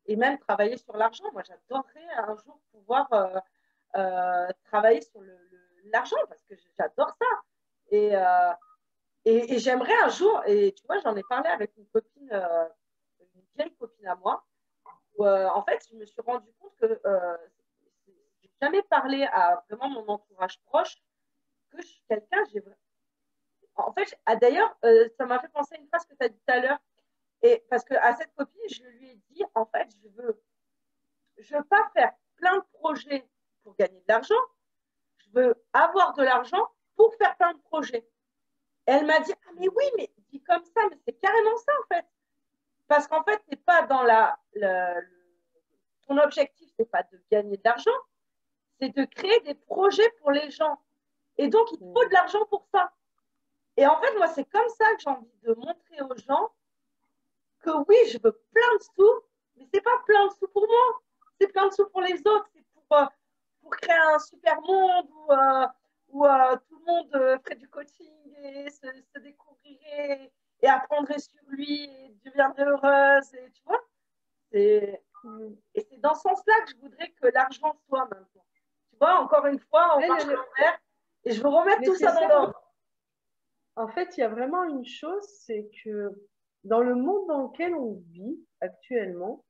et même travailler sur l'argent. Moi, j'adorerais un jour pouvoir travailler sur l'argent parce que j'adore ça. Et, euh, et j'aimerais un jour, et tu vois, j'en ai parlé avec une copine, une vieille copine à moi, où en fait, je me suis rendu compte que j'ai jamais parlé à vraiment mon entourage proche que je suis quelqu'un, en fait, d'ailleurs, ça m'a fait penser à une phrase que tu as dit tout à l'heure. Et parce que à cette copine, je lui ai dit, en fait, je veux pas faire plein de projets pour gagner de l'argent. Je veux avoir de l'argent pour faire plein de projets. Et elle m'a dit, ah mais oui, mais dis comme ça, mais c'est carrément ça en fait. Parce qu'en fait, c'est pas dans ton objectif, c'est pas de gagner de l'argent, c'est de créer des projets pour les gens. Et donc, il faut de l'argent pour ça. Et en fait, moi, c'est comme ça que j'ai envie de montrer aux gens que oui, je veux plein de sous, mais c'est pas plein de sous pour moi, c'est plein de sous pour les autres, c'est pour créer un super monde où tout le monde ferait du coaching et se découvrirait et apprendrait sur lui et deviendrait heureuse. Et tu vois, et c'est dans ce sens-là que je voudrais que l'argent soit maintenant. Tu vois, encore une fois, on marche l'envers et je veux remettre Mais tout c'est ça dans ça. l'ordre. En fait, il y a vraiment une chose, c'est que dans le monde dans lequel on vit actuellement,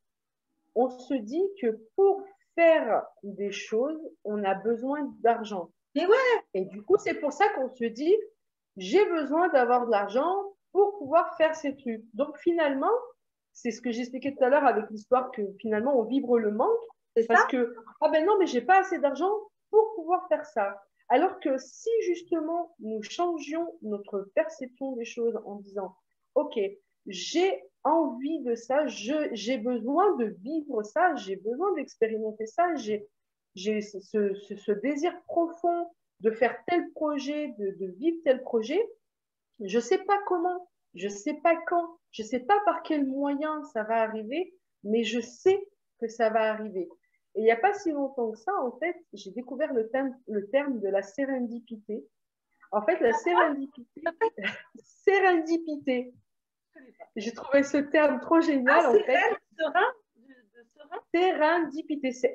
on se dit que pour faire des choses, on a besoin d'argent. Mais ouais, Et du coup, c'est pour ça qu'on se dit, j'ai besoin d'avoir de l'argent pour pouvoir faire ces trucs. Donc finalement, c'est ce que j'expliquais tout à l'heure avec l'histoire que finalement, on vibre le manque C'est parce ça? que, ah ben non, mais j'ai pas assez d'argent pour pouvoir faire ça. Alors que si justement nous changions notre perception des choses en disant, OK, j'ai envie de ça, j'ai besoin de vivre ça, j'ai besoin d'expérimenter ça, j'ai ce désir profond de faire tel projet, de vivre tel projet, je sais pas comment, je sais pas quand, je sais pas par quel moyen ça va arriver, mais je sais que ça va arriver. Et il n'y a pas si longtemps que ça, en fait, j'ai découvert le terme de la sérendipité. En fait, la sérendipité, j'ai trouvé ce terme trop Ah, génial, en c'est fait. elle, serein, de serein? Sérendipité, c'est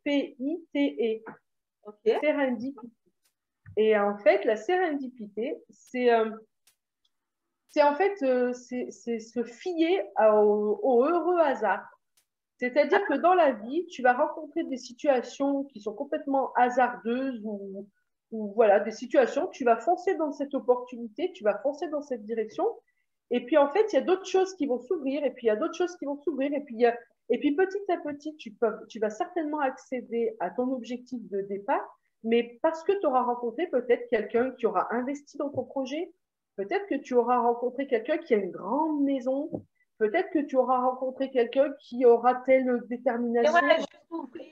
Sérendipité. Ok. Sérendipité. Et en fait, la sérendipité, c'est en fait c'est se fier au heureux hasard. C'est-à-dire que dans la vie, tu vas rencontrer des situations qui sont complètement hasardeuses ou voilà, des situations, tu vas foncer dans cette opportunité, tu vas foncer dans cette direction. Et puis en fait, il y a d'autres choses qui vont s'ouvrir, et puis il y a d'autres choses qui vont s'ouvrir, et puis petit à petit, tu vas certainement accéder à ton objectif de départ, mais parce que tu auras rencontré peut-être quelqu'un qui aura investi dans ton projet, peut-être que tu auras rencontré quelqu'un qui a une grande maison, peut-être que tu auras rencontré quelqu'un qui aura telle Et détermination. ouais, juste ouvrir.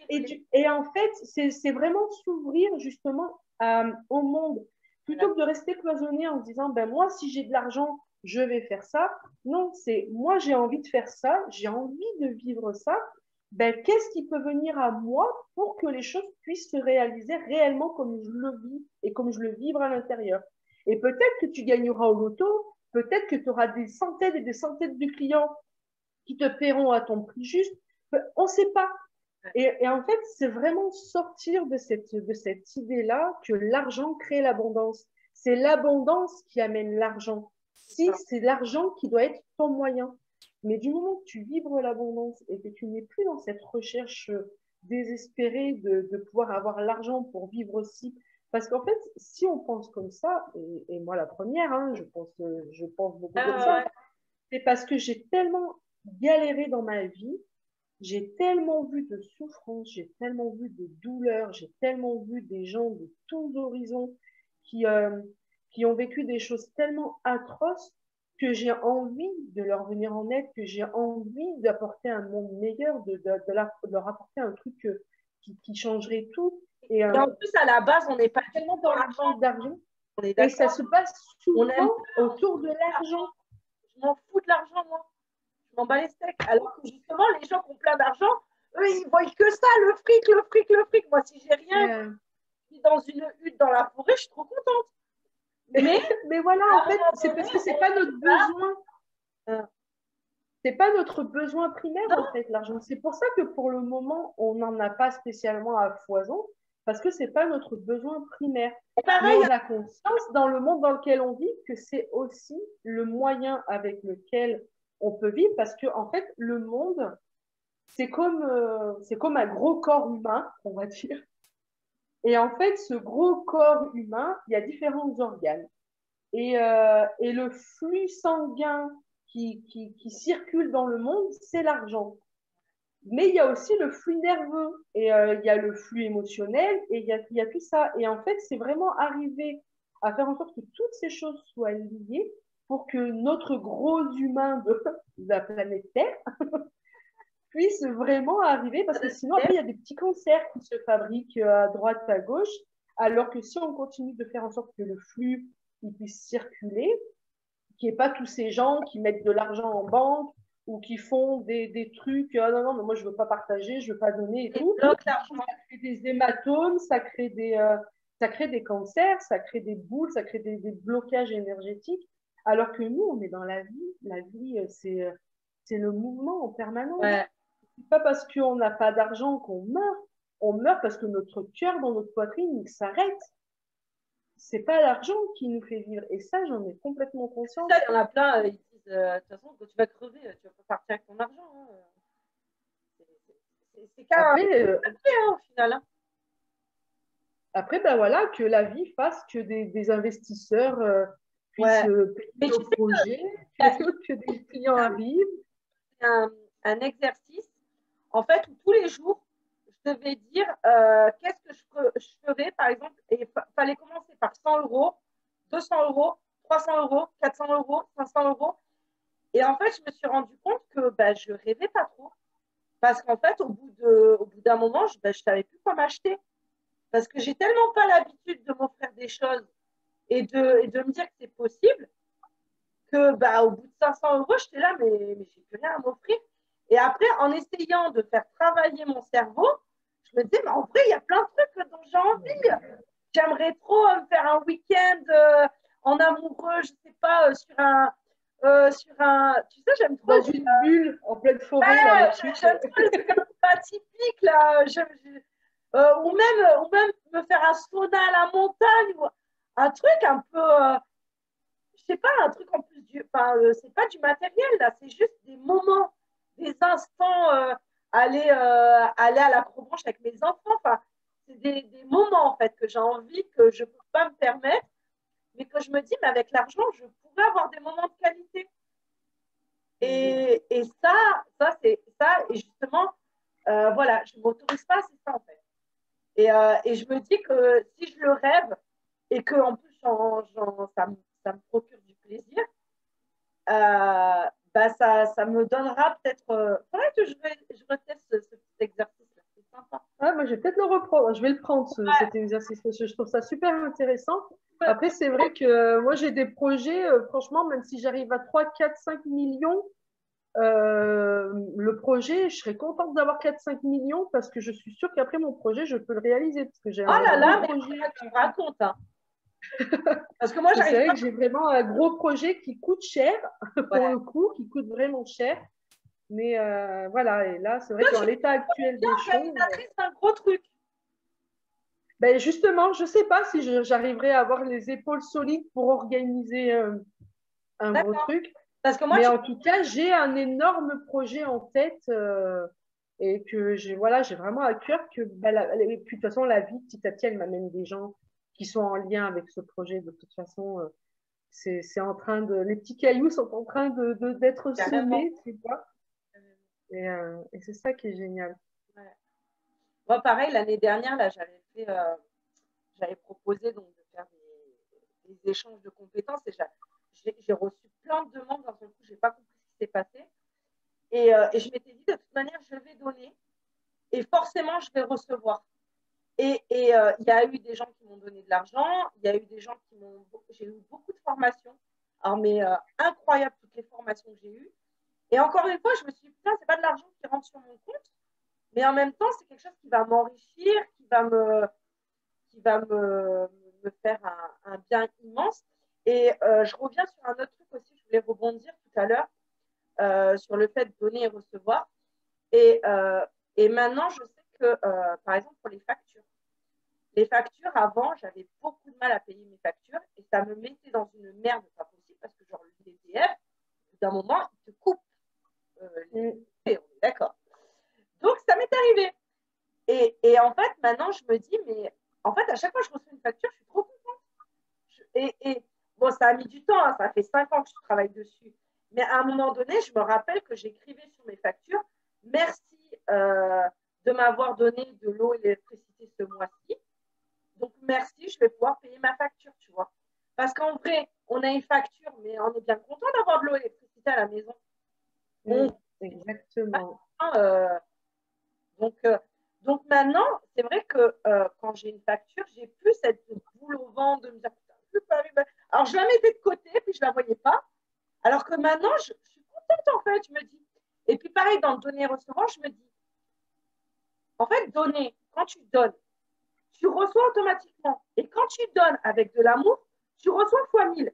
Et en fait, c'est vraiment s'ouvrir justement au monde. Plutôt que de rester cloisonné en se disant, ben moi, si j'ai de l'argent, je vais faire ça. Non, c'est moi, j'ai envie de faire ça, j'ai envie de vivre ça. Ben, qu'est-ce qui peut venir à moi pour que les choses puissent se réaliser réellement comme je le vis et comme je le vivre à l'intérieur. Et peut-être que tu gagneras au loto, peut-être que tu auras des centaines et des centaines de clients qui te paieront à ton prix juste. On ne sait pas. Et en fait, c'est vraiment sortir de cette idée-là que l'argent crée l'abondance. C'est l'abondance qui amène l'argent. Si c'est l'argent qui doit être ton moyen. Mais du moment que tu vibres l'abondance et que tu n'es plus dans cette recherche désespérée de pouvoir avoir l'argent pour vivre aussi, parce qu'en fait, si on pense comme ça, et moi la première, hein, je pense beaucoup comme ça, Ouais. c'est parce que j'ai tellement galéré dans ma vie, j'ai tellement vu de souffrance, j'ai tellement vu de douleur, j'ai tellement vu des gens de tous horizons qui, euh, qui ont vécu des choses tellement atroces que j'ai envie de leur venir en aide, que j'ai envie d'apporter un monde meilleur, de leur apporter un truc qui changerait tout. Et en plus, à la base, on n'est pas Tellement dans dans le l'argent. manque d'argent. On est Et ça d'accord. se passe On aime souvent pas. autour de l'argent. Je m'en fous de l'argent, moi. Je m'en bats les steaks. Alors que justement, les gens qui ont plein d'argent, eux, ils voient que ça, le fric, le fric, le fric. Moi, si j'ai rien, je suis dans une hutte dans la forêt, je suis trop contente. Mais voilà, en fait, c'est parce que c'est pas notre besoin. C'est pas notre besoin primaire, Non. en fait, l'argent. C'est pour ça que pour le moment, on n'en a pas spécialement à foison, parce que c'est pas notre besoin primaire. Mais Pareil, on a conscience dans le monde dans lequel on vit que c'est aussi le moyen avec lequel on peut vivre, parce que en fait, le monde, c'est comme un gros corps humain, on va dire. Et en fait, ce gros corps humain, il y a différents organes. Et le flux sanguin qui circule dans le monde, c'est l'argent. Mais il y a aussi le flux nerveux, et il y a le flux émotionnel, et il y a tout ça. Et en fait, c'est vraiment arriver à faire en sorte que toutes ces choses soient liées pour que notre gros humain de la planète Terre puisse vraiment arriver, parce que sinon, après, il y a des petits concerts qui se fabriquent à droite, à gauche, alors que si on continue de faire en sorte que le flux il puisse circuler, qu'il n'y ait pas tous ces gens qui mettent de l'argent en banque ou qui font des trucs, ah non, non, mais moi je ne veux pas partager, je ne veux pas donner et tout. Ça crée des hématomes, ça crée des cancers, ça crée des boules, ça crée des blocages énergétiques. Alors que nous, on est dans la vie, c'est le mouvement en permanence. ouais. C'est pas parce qu'on n'a pas d'argent qu'on meurt. On meurt parce que notre cœur dans notre poitrine il s'arrête. C'est pas l'argent qui nous fait vivre. Et ça, j'en ai complètement conscience. Ça, il y en a plein, ils disent, de toute façon, quand tu vas crever, tu vas pas partir avec ton argent. Hein. C'est qu'un Après, au final. Hein. après, ben voilà, que la vie fasse que des investisseurs puissent payer nos projets. que des clients arrivent. Un exercice, en fait, où tous les jours, je devais dire qu'est-ce que je ferais, par exemple, et il fallait commencer par 100 euros, 200 euros, 300 euros, 400 euros, 500 euros. Et en fait, je me suis rendu compte que bah, je rêvais pas trop. Parce qu'en fait, au bout d'un moment, je ne savais plus quoi m'acheter. Parce que j'ai tellement pas l'habitude de m'offrir des choses et de me dire que c'est possible que bah, au bout de 500 euros, j'étais là, mais j'ai plus rien à m'offrir. Et après, en essayant de faire travailler mon cerveau, je me disais, mais en vrai, il y a plein de trucs dont j'ai envie. J'aimerais trop me faire un week-end en amoureux, je sais pas, sur un. Tu sais, j'aime trop. Dans une bulle en pleine forêt, là, le truc. J'aime trop les trucs un peu atypiques, là. Ou même me faire un sauna à la montagne, ou un truc un peu. Je sais pas, un truc en plus du. Enfin, c'est pas du matériel, là, c'est juste des moments, des instants, aller à l'acrobranche avec mes enfants. Enfin, c'est des moments, en fait, que j'ai envie, que je peux pas me permettre, mais que je me dis, mais avec l'argent, je pourrais avoir des moments de qualité. Et c'est ça, et justement, voilà, je ne m'autorise pas, c'est ça en fait. Et je me dis que si je le rêve et que en plus ça me procure du plaisir, bah ça me donnera peut-être. Faudrait que je reteste ce petit exercice-là, c'est sympa. Ah, moi, je vais peut-être le reprendre. Je vais le prendre, cet exercice. Je trouve ça super intéressant. Après, c'est vrai que moi, j'ai des projets, franchement, même si j'arrive à 3, 4, 5 millions, le projet, je serais contente d'avoir 4, 5 millions parce que je suis sûre qu'après mon projet, je peux le réaliser parce que j'ai Oh un là gros là, mais projet. tu me racontes, hein. Parce que moi, C'est j'arrive vrai pas. que j'ai vraiment un gros projet qui coûte cher, pour Ouais. le coup, qui coûte vraiment cher. Mais voilà, et là, c'est vrai Toi, que dans tu l'état actuel es des choses, organisatrice d'un gros truc. ben justement, je ne sais pas si j'arriverai à avoir les épaules solides pour organiser un gros D'accord. truc. Parce que moi, Mais tu en tout cas, j'ai un énorme projet en tête et que j'ai vraiment à cœur que, et puis de toute façon, la vie, petit à petit, elle m'amène des gens qui sont en lien avec ce projet. De toute façon, c'est en train les petits cailloux sont en train d'être carrément. semés, tu vois. Et c'est ça qui est génial. Ouais. Moi, pareil, l'année dernière, là, j'avais proposé donc de faire des échanges de compétences et j'ai reçu plein de demandes d'un seul coup, j'ai pas compris ce qui s'est passé. Et je m'étais dit, de toute manière, je vais donner et forcément, je vais recevoir. Il y a eu des gens qui m'ont donné de l'argent, il y a eu des gens qui m'ont. J'ai eu beaucoup de formations. Alors, mais incroyable toutes les formations que j'ai eues. Et encore une fois, je me suis dit, putain, c'est pas de l'argent qui rentre sur mon compte, mais en même temps, c'est quelque chose qui va m'enrichir, qui va me faire un bien immense. Et je reviens sur un autre truc aussi, je voulais rebondir tout à l'heure sur le fait de donner et recevoir. Et, euh, et maintenant, je sais que, par exemple, pour les factures, avant, j'avais beaucoup de mal à payer mes factures et ça me mettait dans une merde pas possible parce que, genre, le DDF, d'un moment, il te coupe. Mm. On est d'accord. Donc, ça m'est arrivé. Et en fait, maintenant, je me dis, mais en fait, à chaque fois que je reçois une facture, je suis trop contente. Bon, ça a mis du temps, hein, ça fait 5 ans que je travaille dessus. Mais à un moment donné, je me rappelle que j'écrivais sur mes factures, merci de m'avoir donné de l'eau et de l'électricité ce mois-ci. Donc, merci, je vais pouvoir payer ma facture, tu vois. Parce qu'en vrai, on a une facture, mais on est bien content d'avoir de l'eau et de l'électricité à la maison. Mm. On, Exactement. euh, Donc, euh, donc maintenant, c'est vrai que quand j'ai une facture, j'ai plus cette boule au ventre de me dire putain, je peux pas arriver. Alors je la mettais de côté, puis je la voyais pas. Alors que maintenant, je suis contente en fait, je me dis. Et puis pareil, dans le donner-recevoir, je me dis, en fait, donner, quand tu donnes, tu reçois automatiquement. Et quand tu donnes avec de l'amour, tu reçois fois 1000.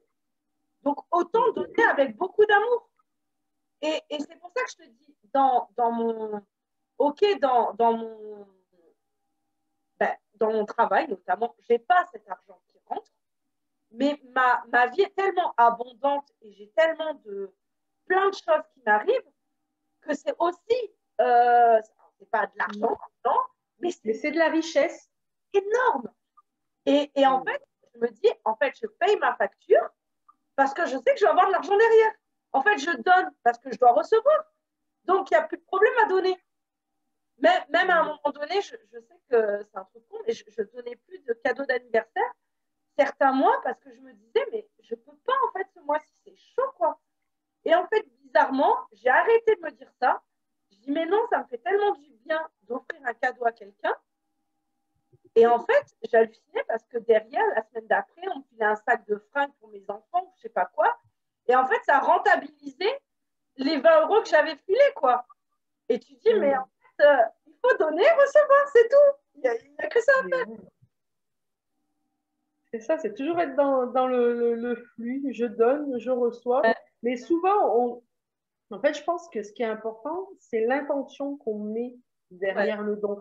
Donc autant donner avec beaucoup d'amour. Et c'est pour ça que je te dis, dans mon, ok, dans mon travail notamment, je n'ai pas cet argent qui rentre, mais ma vie est tellement abondante et j'ai tellement de plein de choses qui m'arrivent que c'est aussi, c'est pas de l'argent, non, mais Mais c'est c'est de la richesse. énorme. Et en Mm. fait, je me dis, en fait, je paye ma facture parce que je sais que je vais avoir de l'argent derrière. En fait, je donne parce que je dois recevoir. Donc, il n'y a plus de problème à donner. Mais même à un moment donné, je sais que c'est un truc con, mais je ne donnais plus de cadeaux d'anniversaire certains mois parce que je me disais, mais je ne peux pas, en fait, ce mois-ci, c'est chaud, quoi. Et en fait, bizarrement, j'ai arrêté de me dire ça. Je dis, mais non, ça me fait tellement du bien d'offrir un cadeau à quelqu'un. Et en fait, j'hallucinais parce que derrière, la semaine d'après, on me filait un sac de fringues pour mes enfants, ou je sais pas quoi. Et en fait, ça rentabilisait les 20 euros que j'avais filés, quoi. Et tu dis, mais en fait, il faut donner, recevoir, c'est tout. Il n'y a que ça à faire. C'est ça, c'est toujours être dans le flux. Je donne, je reçois. Ouais, Mais souvent, en fait, je pense que ce qui est important, c'est l'intention qu'on met ouais, derrière le don.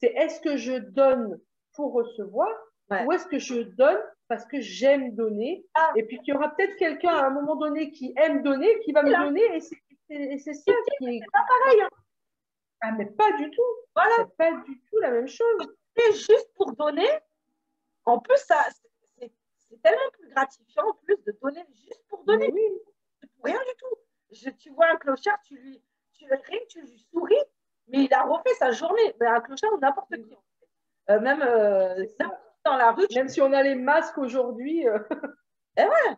C'est est-ce que je donne pour recevoir ouais. ou est-ce que je donne parce que j'aime donner Ah, et puis qu'il y aura peut-être quelqu'un à un moment donné qui aime donner, qui va me là, donner et c'est ça qui est... c'est pas pareil, hein. Ah mais pas du tout, Voilà. c'est pas du tout la même chose. Et juste pour donner, en plus, ça, c'est tellement plus gratifiant en plus de donner juste pour donner. Mais oui, Pour rien du tout. Tu vois un clochard, rien que tu lui souris, mais il a refait sa journée. Mais un clochard ou n'importe qui. Même c'est ça. dans la rue. Même si on a les masques aujourd'hui, Eh ouais.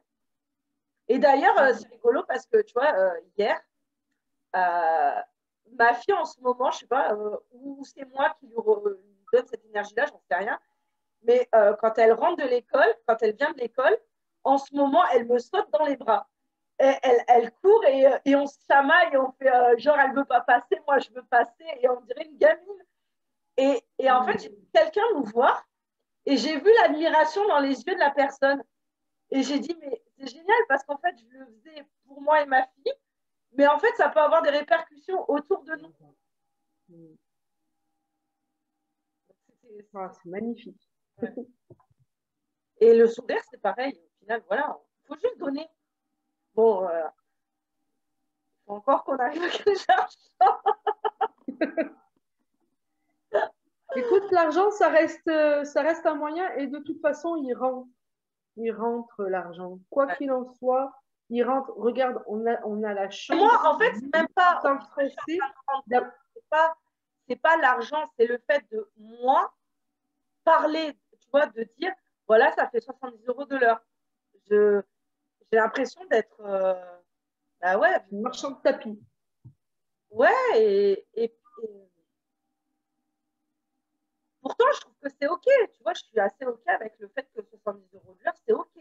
Et d'ailleurs, c'est rigolo parce que, tu vois, hier, euh, ma fille, en ce moment, je sais pas, ou c'est moi qui lui donne cette énergie-là, j'en sais rien. Mais quand elle rentre de l'école, quand elle vient de l'école, en ce moment, elle me saute dans les bras. Elle court et on se chamaille et on fait genre, elle veut pas passer, moi je veux passer, et on dirait une gamine. Et en fait, j'ai vu quelqu'un nous voir et j'ai vu l'admiration dans les yeux de la personne. Et j'ai dit, mais c'est génial parce qu'en fait, je le faisais pour moi et ma fille, mais en fait, ça peut avoir des répercussions autour de nous. ah, c'est magnifique. Ouais. Et le sourire, c'est pareil. Au final, voilà, il faut juste donner. Bon, faut encore qu'on arrive à quelque chose. Écoute, l'argent, ça reste un moyen et de toute façon, il rentre l'argent. Quoi qu'il en soit, il rentre. Regarde, on a la Moi, chance, en fait, c'est même pas. sans Je suis en train stresser. de me rendre compte, c'est pas l'argent, c'est le fait de moi parler, tu vois, de dire, voilà, ça fait 70 euros de l'heure. Je, j'ai l'impression d'être, bah ouais, Une marchand de tapis. ouais, et pourtant, je trouve que c'est ok. Tu vois, je suis assez ok avec le fait que 70 euros de l'heure, c'est ok.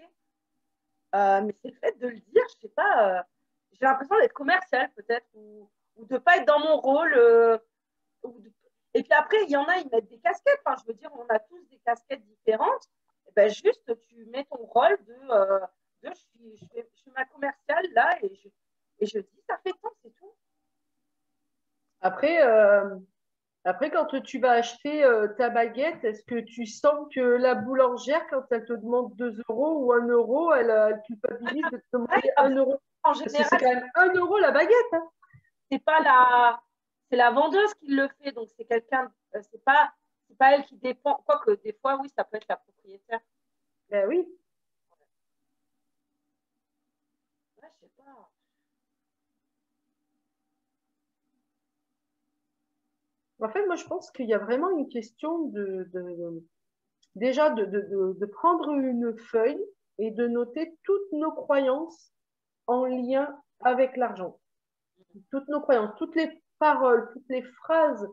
Mais c'est le fait de le dire, je sais pas, j'ai l'impression d'être commercial peut-être, ou de pas être dans mon rôle. Et puis après, il y en a, ils mettent des casquettes. Enfin, je veux dire, on a tous des casquettes différentes. Et ben, juste, tu mets ton rôle je suis ma commerciale là et je dis, ça fait tant, c'est tout. Après, après, quand tu vas acheter ta baguette, est-ce que tu sens que la boulangère, quand elle te demande 2 euros ou 1 euro, elle culpabilise de te demander Ah, 1 euro? en Parce que général, c'est quand même 1 euro la baguette, hein. c'est pas la, c'est la vendeuse qui le fait. Donc, c'est quelqu'un, c'est pas elle qui dépend. Quoique, des fois, oui, ça peut être la propriétaire. Ben oui. Ouais, je sais pas. En fait, moi, je pense qu'il y a vraiment une question déjà de prendre une feuille et de noter toutes nos croyances en lien avec l'argent. Toutes nos croyances, toutes les paroles, toutes les phrases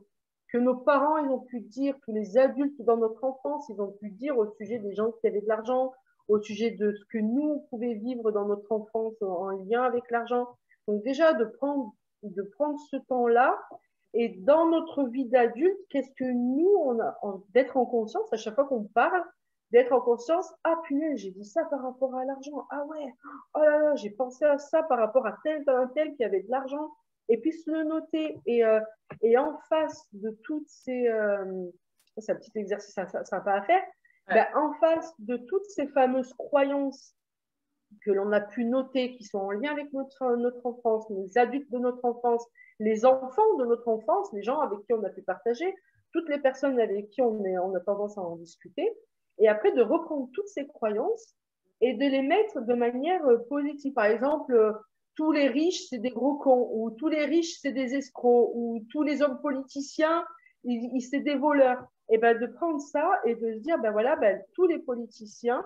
que nos parents ils ont pu dire, tous les adultes dans notre enfance, ils ont pu dire au sujet des gens qui avaient de l'argent, au sujet de ce que nous on pouvait vivre dans notre enfance en lien avec l'argent. Donc déjà de prendre ce temps-là et dans notre vie d'adulte, qu'est-ce que nous d'être en conscience à chaque fois qu'on parle, d'être en conscience, ah punaise, j'ai dit ça par rapport à l'argent, ah ouais, oh là là, j'ai pensé à ça par rapport à tel qui avait de l'argent, et puis se le noter. Et en face de toutes ces... c'est un petit exercice sympa à faire. Ouais. Ben, en face de toutes ces fameuses croyances que l'on a pu noter, qui sont en lien avec notre enfance, les adultes de notre enfance, les enfants de notre enfance, les gens avec qui on a pu partager, toutes les personnes avec qui on a tendance à en discuter, et après de reprendre toutes ces croyances et de les mettre de manière positive. Par exemple, tous les riches, c'est des gros cons, ou tous les riches, c'est des escrocs, ou tous les hommes politiciens, c'est des voleurs. Et ben, de prendre ça et de se dire, ben voilà, ben, tous les politiciens,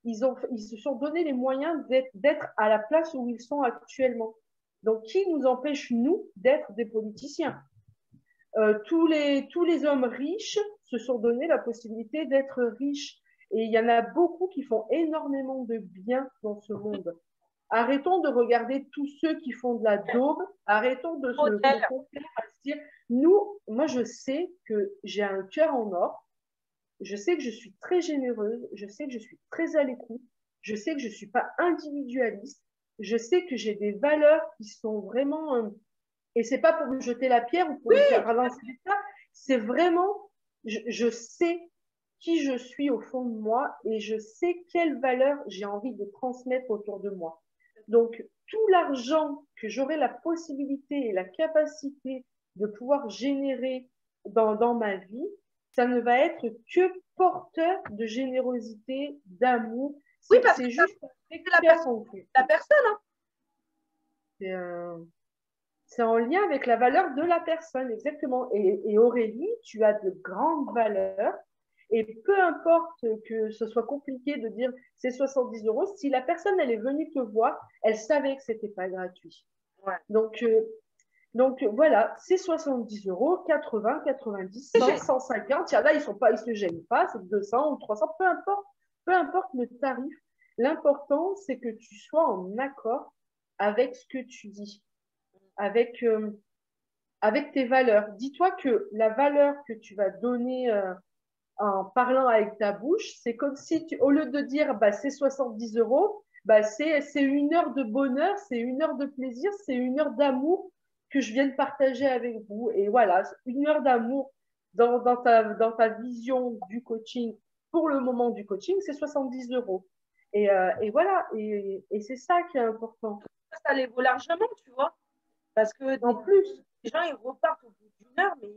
ils se sont donné les moyens d'être à la place où ils sont actuellement. Donc, qui nous empêche, nous, d'être des politiciens? Tous les hommes riches se sont donné la possibilité d'être riches. Et il y en a beaucoup qui font énormément de bien dans ce monde. Arrêtons de regarder tous ceux qui font de la daube. Arrêtons de se complaire à se dire, moi, je sais que j'ai un cœur en or. Je sais que je suis très généreuse. Je sais que je suis très à l'écoute. Je sais que je ne suis pas individualiste. Je sais que j'ai des valeurs qui sont vraiment et c'est pas pour me jeter la pierre ou pour me faire balancer ça. C'est vraiment, je sais qui je suis au fond de moi et je sais quelles valeurs j'ai envie de transmettre autour de moi. Donc, tout l'argent que j'aurai la possibilité et la capacité de pouvoir générer dans ma vie, ça ne va être que porteur de générosité, d'amour. Oui, parce C'est que juste c'est la personne. Hein. C'est en lien avec la valeur de la personne, exactement. Et Aurélie, tu as de grandes valeurs. Et peu importe que ce soit compliqué de dire c'est 70 euros, si la personne elle est venue te voir, elle savait que c'était pas gratuit. Ouais. Donc voilà, c'est 70 euros, 80, 90, 100, 150. Il y en a, ils se gênent pas, c'est 200 ou 300, peu importe le tarif. L'important, c'est que tu sois en accord avec ce que tu dis, avec tes valeurs. Dis-toi que la valeur que tu vas donner en parlant avec ta bouche, c'est comme si, au lieu de dire bah, c'est 70 euros, bah, c'est 1 heure de bonheur, c'est 1 heure de plaisir, c'est 1 heure d'amour que je viens de partager avec vous. Et voilà, 1 heure d'amour dans ta vision du coaching, pour le moment du coaching, c'est 70 euros. Et voilà, et c'est ça qui est important. Ça les vaut largement, tu vois. Parce que en plus, les gens, ils repartent au bout d'1 heure, mais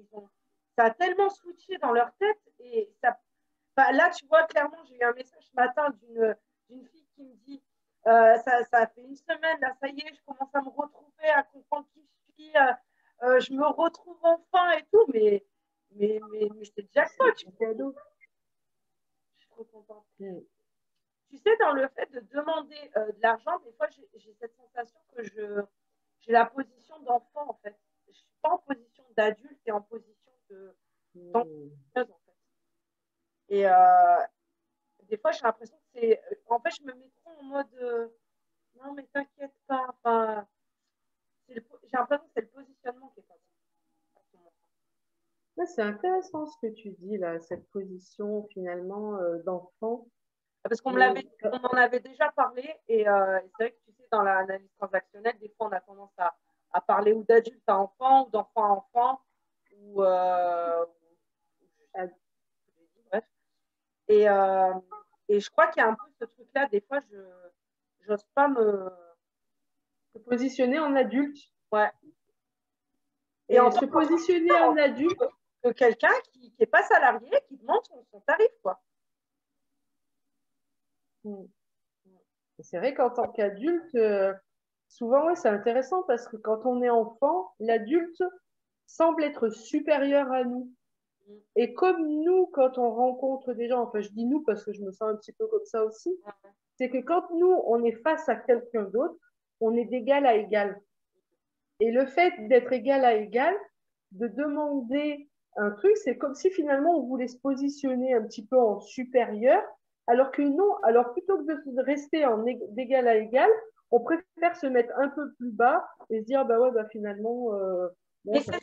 ça a tellement switché dans leur tête. Et ça, bah, là, tu vois, clairement, j'ai eu un message ce matin d'une fille qui me dit ça fait 1 semaine, là, ça y est, je commence à me retrouver, à comprendre qui je suis, je me retrouve enfin et tout, mais c'est déjà quoi, tu vois. Je suis trop contente. Tu sais, dans le fait de demander de l'argent, des fois, j'ai cette sensation que j'ai la position d'enfant, en fait. Je ne suis pas en position d'adulte et en position d'enfant, en fait. Et des fois, j'ai l'impression que c'est... En fait, je me mets trop en mode non, mais t'inquiète pas. Enfin, j'ai l'impression que c'est le positionnement qui est pas bon. C'est intéressant ce que tu dis, là, cette position, finalement, d'enfant. Parce qu'on en avait déjà parlé et c'est vrai que tu sais, dans l'analyse transactionnelle, des fois, on a tendance à parler ou d'adulte à enfant ou d'enfant à enfant ou bref. Et je crois qu'il y a un peu ce truc-là, des fois, je n'ose pas me positionner en adulte. Ouais. Et en se positionner en adulte. Que quelqu'un qui n'est pas salarié, qui demande son tarif, quoi. C'est vrai qu'en tant qu'adulte, souvent, ouais, c'est intéressant parce que quand on est enfant, l'adulte semble être supérieur à nous. Et comme nous, quand on rencontre des gens, enfin je dis nous parce que je me sens un petit peu comme ça aussi, c'est que quand nous, on est face à quelqu'un d'autre, on est d'égal à égal. Et le fait d'être égal à égal, de demander un truc, c'est comme si finalement on voulait se positionner un petit peu en supérieur, alors que non, alors plutôt que de rester d'égal à égal, on préfère se mettre un peu plus bas et se dire bah ouais, bah finalement. Bon, mais c'est ça,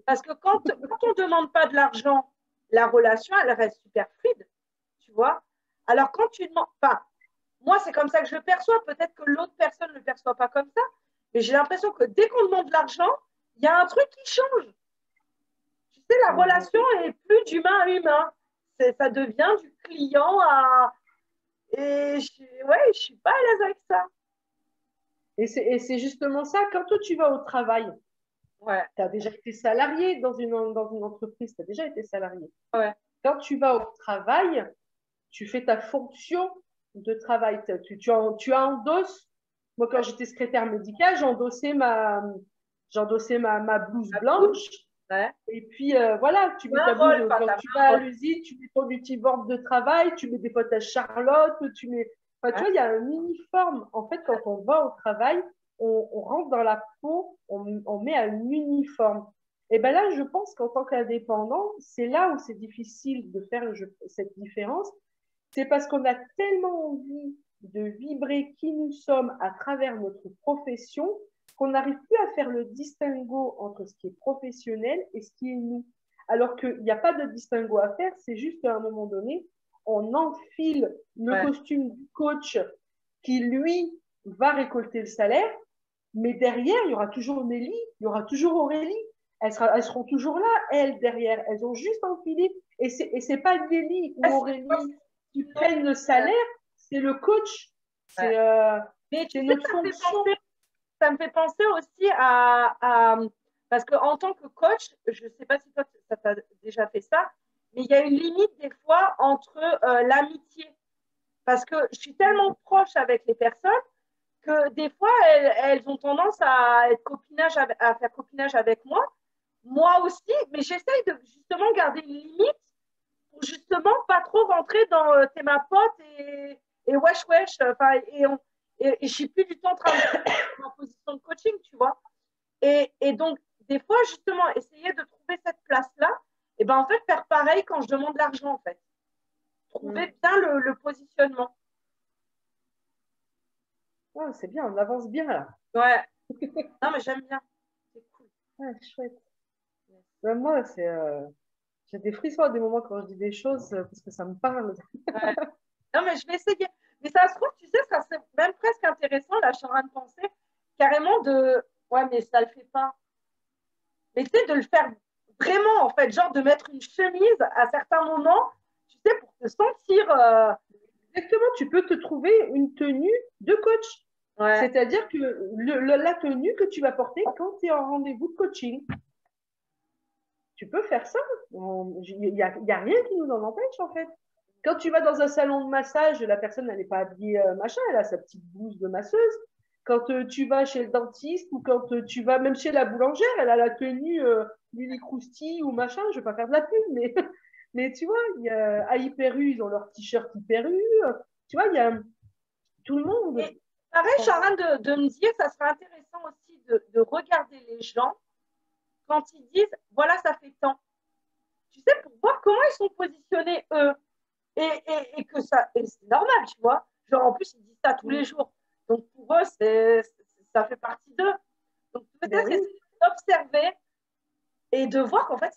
parce que quand on ne demande pas de l'argent, la relation, elle reste super fluide, tu vois. Alors quand tu demandes, enfin, moi c'est comme ça que je le perçois, peut-être que l'autre personne ne le perçoit pas comme ça, mais j'ai l'impression que dès qu'on demande de l'argent, il y a un truc qui change. Tu sais, la relation est plus d'humain à humain. Ça devient du client à... Et je suis pas à l'aise avec ça. Et c'est justement ça, quand toi tu vas au travail, ouais. Tu as déjà été salarié dans une entreprise, tu as déjà été salarié. Ouais. Quand tu vas au travail, tu fais ta fonction de travail. Tu endosses Moi, quand j'étais secrétaire médicale, j'endossais ma blouse blanche. Ouais. Et puis, voilà, tu mets ta blouse. Quand tu vas à l'usine, tu mets ton uniforme de travail, tu mets des bottes à Charlotte, tu mets. Enfin, tu vois, il y a un uniforme. En fait, quand on va au travail, on rentre dans la peau, on met un uniforme. Et ben là, je pense qu'en tant qu'indépendant, c'est là où c'est difficile de faire cette différence. C'est parce qu'on a tellement envie de vibrer qui nous sommes à travers notre profession qu'on n'arrive plus à faire le distinguo entre ce qui est professionnel et ce qui est nous. Alors qu'il n'y a pas de distinguo à faire, c'est juste qu'à un moment donné, on enfile le costume du coach qui, lui, va récolter le salaire, mais derrière, il y aura toujours Nelly, il y aura toujours Aurélie. Elles seront toujours là, elles, derrière. Elles ont juste enfilé. Et c'est pas Nelly ou Aurélie qui prennent le salaire, c'est le coach. C'est notre fonction. Ça me fait penser aussi parce qu'en tant que coach, je ne sais pas si toi, ça t'a déjà fait ça, mais il y a une limite des fois entre l'amitié. Parce que je suis tellement proche avec les personnes que des fois, elles ont tendance à faire copinage avec moi. Moi aussi, mais j'essaye de justement garder une limite pour justement pas trop rentrer dans t'es ma pote et wesh wesh. Et je suis plus du tout en train de faire en position de coaching, tu vois. Et donc, des fois, justement, essayer de trouver cette place-là, et ben en fait, faire pareil quand je demande l'argent, en fait. Trouver bien le positionnement. Oh, c'est bien, on avance bien là. Ouais. Non, mais j'aime bien. C'est cool. Ah, chouette. Même moi, j'ai des frissons à des moments quand je dis des choses parce que ça me parle. Ouais. Non, mais je vais essayer. Mais ça se trouve, tu sais, ça serait même presque intéressant, là, je suis en train de penser, carrément de. Ouais, mais ça le fait pas. Mais tu sais, de le faire vraiment, en fait, genre de mettre une chemise à certains moments, tu sais, pour te sentir. Exactement, tu peux te trouver une tenue de coach. Ouais. C'est-à-dire que la tenue que tu vas porter quand tu es en rendez-vous de coaching. Tu peux faire ça. Il n'y a rien qui nous en empêche, en fait. Quand tu vas dans un salon de massage, la personne, elle n'est pas habillée machin, elle a sa petite blouse de masseuse. Quand tu vas chez le dentiste ou quand tu vas même chez la boulangère, elle a la tenue Lily Crousty ou machin. Je ne vais pas faire de la pub, mais, mais tu vois, à Hyper U, ils ont leur t-shirt Hyper U. Tu vois, il y a tout le monde. Et pareil, je suis en train de me dire, ça serait intéressant aussi de regarder les gens quand ils disent, voilà, ça fait tant. Tu sais, pour voir comment ils sont positionnés, eux. Et que ça, et c'est normal, tu vois. Genre, en plus, ils disent ça tous les jours. Donc, pour eux, ça fait partie d'eux. Donc, peut-être essayer d'observer et de voir qu'en fait,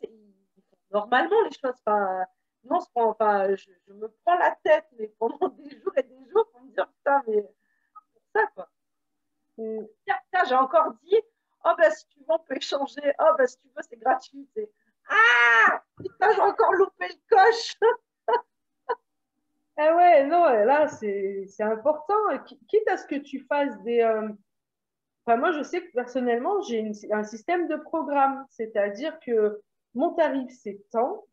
normalement, les choses. Enfin, non, je me prends la tête, mais pendant des jours et des jours pour me dire, putain, mais pour ça, quoi. Tiens, j'ai encore dit, oh, bah, si tu veux, on peut échanger. Oh, bah, si tu veux, c'est gratuit. Ah, putain, j'ai encore loupé le coche. Ah ouais, non, là, c'est important. Quitte à ce que tu fasses des. Enfin, moi, je sais que personnellement, j'ai un système de programme. C'est-à-dire que mon tarif, c'est tant.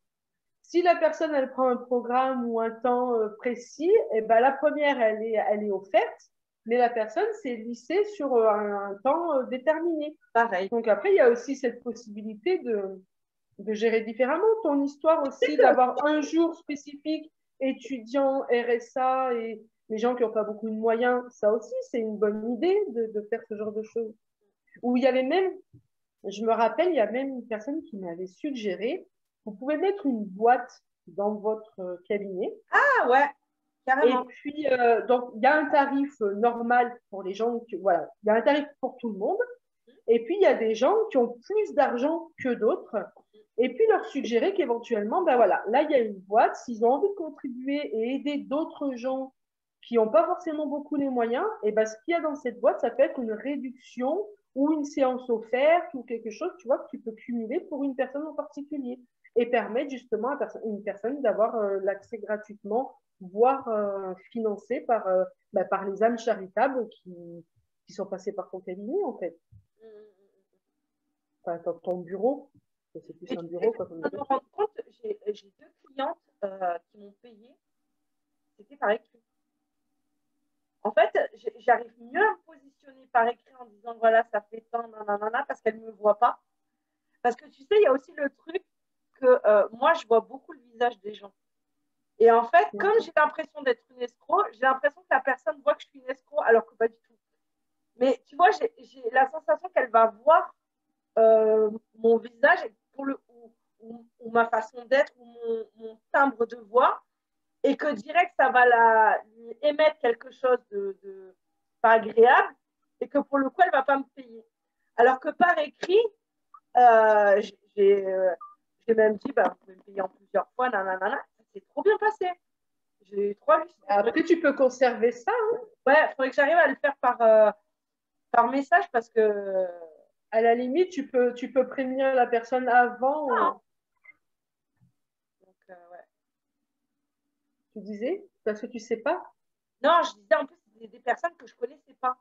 Si la personne, elle prend un programme ou un temps précis, eh ben, la première, elle est offerte. Mais la personne, c'est lissé sur un temps déterminé. Pareil. Donc après, il y a aussi cette possibilité de gérer différemment ton histoire aussi, d'avoir un jour spécifique étudiant, RSA et les gens qui n'ont pas beaucoup de moyens. Ça aussi, c'est une bonne idée de faire ce genre de choses. Où il y avait même, je me rappelle, il y a même une personne qui m'avait suggéré, vous pouvez mettre une boîte dans votre cabinet. Ah ouais, carrément. Et puis, donc, il y a un tarif normal pour les gens, voilà, il y a un tarif pour tout le monde. Et puis, il y a des gens qui ont plus d'argent que d'autres. Et puis, leur suggérer qu'éventuellement, ben voilà, là, il y a une boîte. S'ils ont envie de contribuer et aider d'autres gens qui n'ont pas forcément beaucoup les moyens, et ben, ce qu'il y a dans cette boîte, ça peut être une réduction ou une séance offerte ou quelque chose, tu vois, que tu peux cumuler pour une personne en particulier et permettre justement à une personne d'avoir l'accès gratuitement, voire financé par les âmes charitables qui sont passées par ton cabinet, en fait. Enfin, ton bureau. C'est plus un bureau quand on me rendre compte, j'ai deux clientes qui m'ont payé. C'était par écrit. En fait, j'arrive mieux à me positionner par écrit en disant voilà, ça fait tant, nanana, parce qu'elle ne me voit pas. Parce que tu sais, il y a aussi le truc que moi, je vois beaucoup le visage des gens. Et en fait, comme j'ai l'impression d'être une escroc, j'ai l'impression que la personne voit que je suis une escroc, alors que pas du tout. Mais tu vois, j'ai la sensation qu'elle va voir mon visage pour ou ma façon d'être ou mon timbre de voix et que direct ça va lui émettre quelque chose de pas agréable et que pour le coup elle va pas me payer. Alors que par écrit, euh, j'ai euh, même dit bah, vous pouvez me payer en plusieurs fois, nanana, ça s'est trop bien passé. J'ai trop halluciné. Après, tu peux conserver ça. Ouais, il faudrait que j'arrive à le faire par message parce que. À la limite, tu peux prévenir la personne avant. Donc, ouais. Tu disais, parce que tu sais pas. Non, je disais en plus des personnes que je connaissais pas.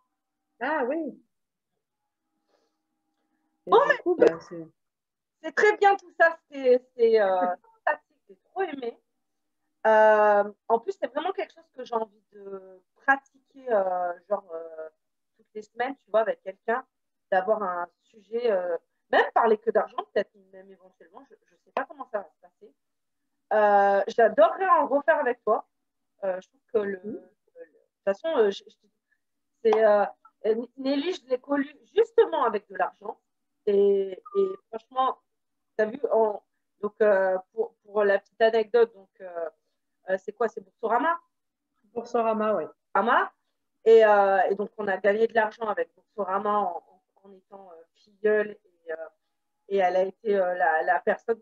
Ah oui. Et Bon, du coup, bah, c'est. c'est très bien tout ça, c'est fantastique, j'ai trop aimé. En plus, c'est vraiment quelque chose que j'ai envie de pratiquer, genre toutes les semaines, tu vois, avec quelqu'un, d'avoir un sujet, même parler que d'argent, peut-être même éventuellement, je ne sais pas comment ça va se passer. J'adorerais en refaire avec toi. Je trouve que de toute façon, c'est Nelly, je l'ai connue justement avec de l'argent. Franchement, tu as vu, donc, pour la petite anecdote, donc, c'est quoi? C'est Boursorama. Boursorama, oui. Boursorama. Et donc, on a gagné de l'argent avec Boursorama en étant filleule. Et elle a été la personne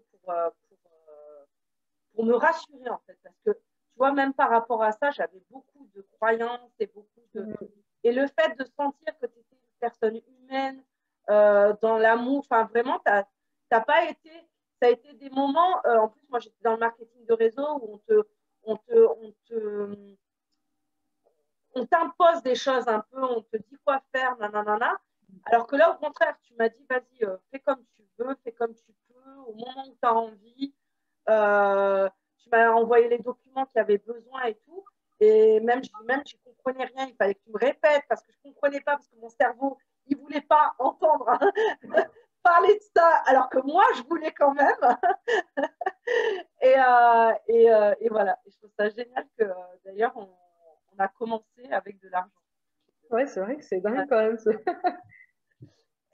pour me rassurer, en fait. Parce que, tu vois, même par rapport à ça, j'avais beaucoup de croyances et beaucoup de. Et le fait de sentir que tu étais une personne humaine, dans l'amour, enfin, vraiment, t'as pas été. Ça a été des moments. En plus, moi, j'étais dans le marketing de réseau où on te, on te, on t'impose des choses un peu, on te dit quoi faire, nanana. Alors que là, au contraire, tu m'as dit, vas-y, fais comme tu veux, fais comme tu peux, au moment où tu as envie. Tu m'as envoyé les documents qu'il y avait besoin et tout. Et même, je ne comprenais rien. Il fallait que tu me répètes parce que je ne comprenais pas, parce que mon cerveau, il ne voulait pas entendre parler de ça, alors que moi, je voulais quand même. Et voilà. Et je trouve ça génial que, d'ailleurs, on a commencé avec de l'argent. Ouais, c'est vrai que c'est Ouais. dingue quand même.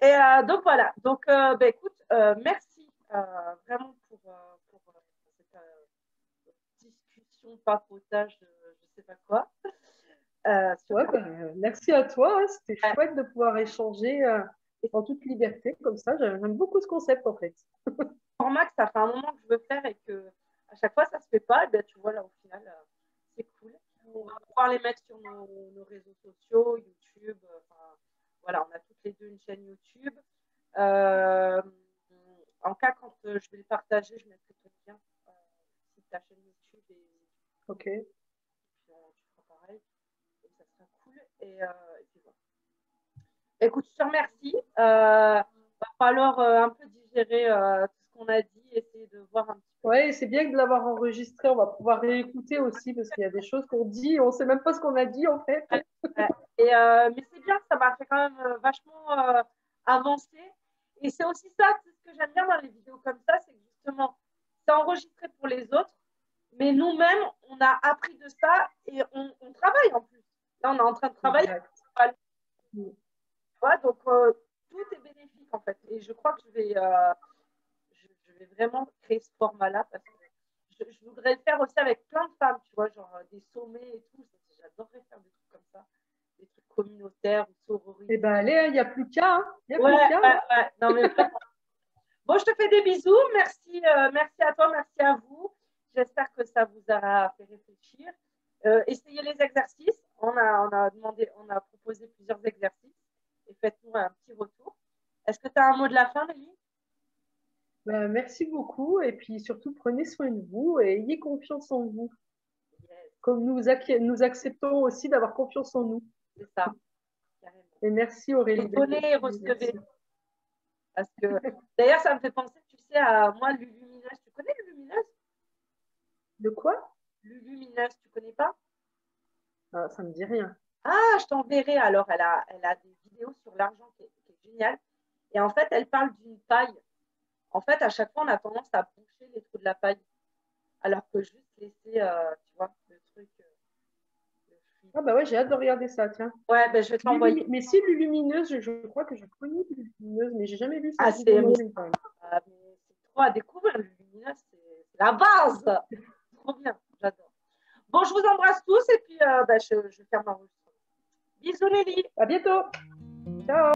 Et donc, voilà. Donc, bah, écoute, merci vraiment pour cette discussion, papotage, je sais pas quoi. Sur... Ouais, bah, merci à toi. Hein. C'était Ouais. chouette de pouvoir échanger en toute liberté comme ça. J'aime beaucoup ce concept en fait. Format que ça fait un moment que je veux faire et que à chaque fois ça se fait pas, et bien, tu vois là au final c'est cool. On va pouvoir les mettre sur nos réseaux sociaux, YouTube. Voilà, on a toutes les deux une chaîne YouTube. Euh, En cas quand je vais le partager, je mettrai ton lien sur ta chaîne YouTube Ok. puis tu feras pareil. Et ça sera cool. Et puis voilà. Écoute, je te remercie. Va falloir un peu digérer tout ce qu'on a dit, essayer de voir un petit peu. Ouais, c'est bien de l'avoir enregistré. On va pouvoir réécouter aussi parce qu'il y a des choses qu'on dit et on ne sait même pas ce qu'on a dit en fait. Ouais, ouais. Mais c'est bien, ça m'a fait quand même vachement avancer. Et c'est aussi ça, c'est ce que j'aime bien dans les vidéos comme ça, c'est que justement, c'est enregistré pour les autres, mais nous-mêmes, on a appris de ça et on travaille en plus. Là, on est en train de travailler. Exact. Donc, tout est bénéfique en fait. Et je crois que je vais vraiment créer ce format-là parce que je voudrais le faire aussi avec plein de femmes, tu vois, genre des sommets et tout. J'adorerais faire des trucs comme ça, des trucs communautaires ou Eh sororité. ben allez, il n'y a plus qu'à. Hein. Il n'y a Ouais, plus ouais, qu'à. Hein. ouais. Non, mais vraiment. Bon, je te fais des bisous. Merci, merci à toi, merci à vous. J'espère que ça vous aura fait réfléchir. Essayez les exercices. On a proposé plusieurs exercices et faites-nous un petit retour. Est-ce que tu as un mot de la fin, Nelly? Ben, merci beaucoup et puis surtout prenez soin de vous et ayez confiance en vous. Yes, Comme nous acceptons aussi d'avoir confiance en nous. c'est ça, carrément. Et merci Et Aurélie donnez et merci. recevez. Parce que, d'ailleurs, ça me fait penser, tu sais, à moi, Lulumineuse. Tu connais Lulumineuse? De quoi? Lulumineuse, tu connais pas? Ah, ça me dit rien. Ah, je t'enverrai. Alors, elle a des vidéos sur l'argent qui est géniale. Et en fait, elle parle d'une paille. En fait, à chaque fois, on a tendance à boucher les trous de la paille. Alors que juste laisser, tu vois, le truc. Le Ah fluide. bah ouais, j'ai hâte de regarder ça, tiens. Ouais, ben, je vais te l'envoyer. Mais si lumineuse, je crois que je connais lumineuse, mais j'ai jamais vu Ah, cette vidéo non plus. mais c'est trop à découvrir. Le lumineux, c'est la base. Trop bien. J'adore. Bon, je vous embrasse tous et puis ben, je ferme l'enregistrement. Bisous, Lélie. À bientôt. Ciao.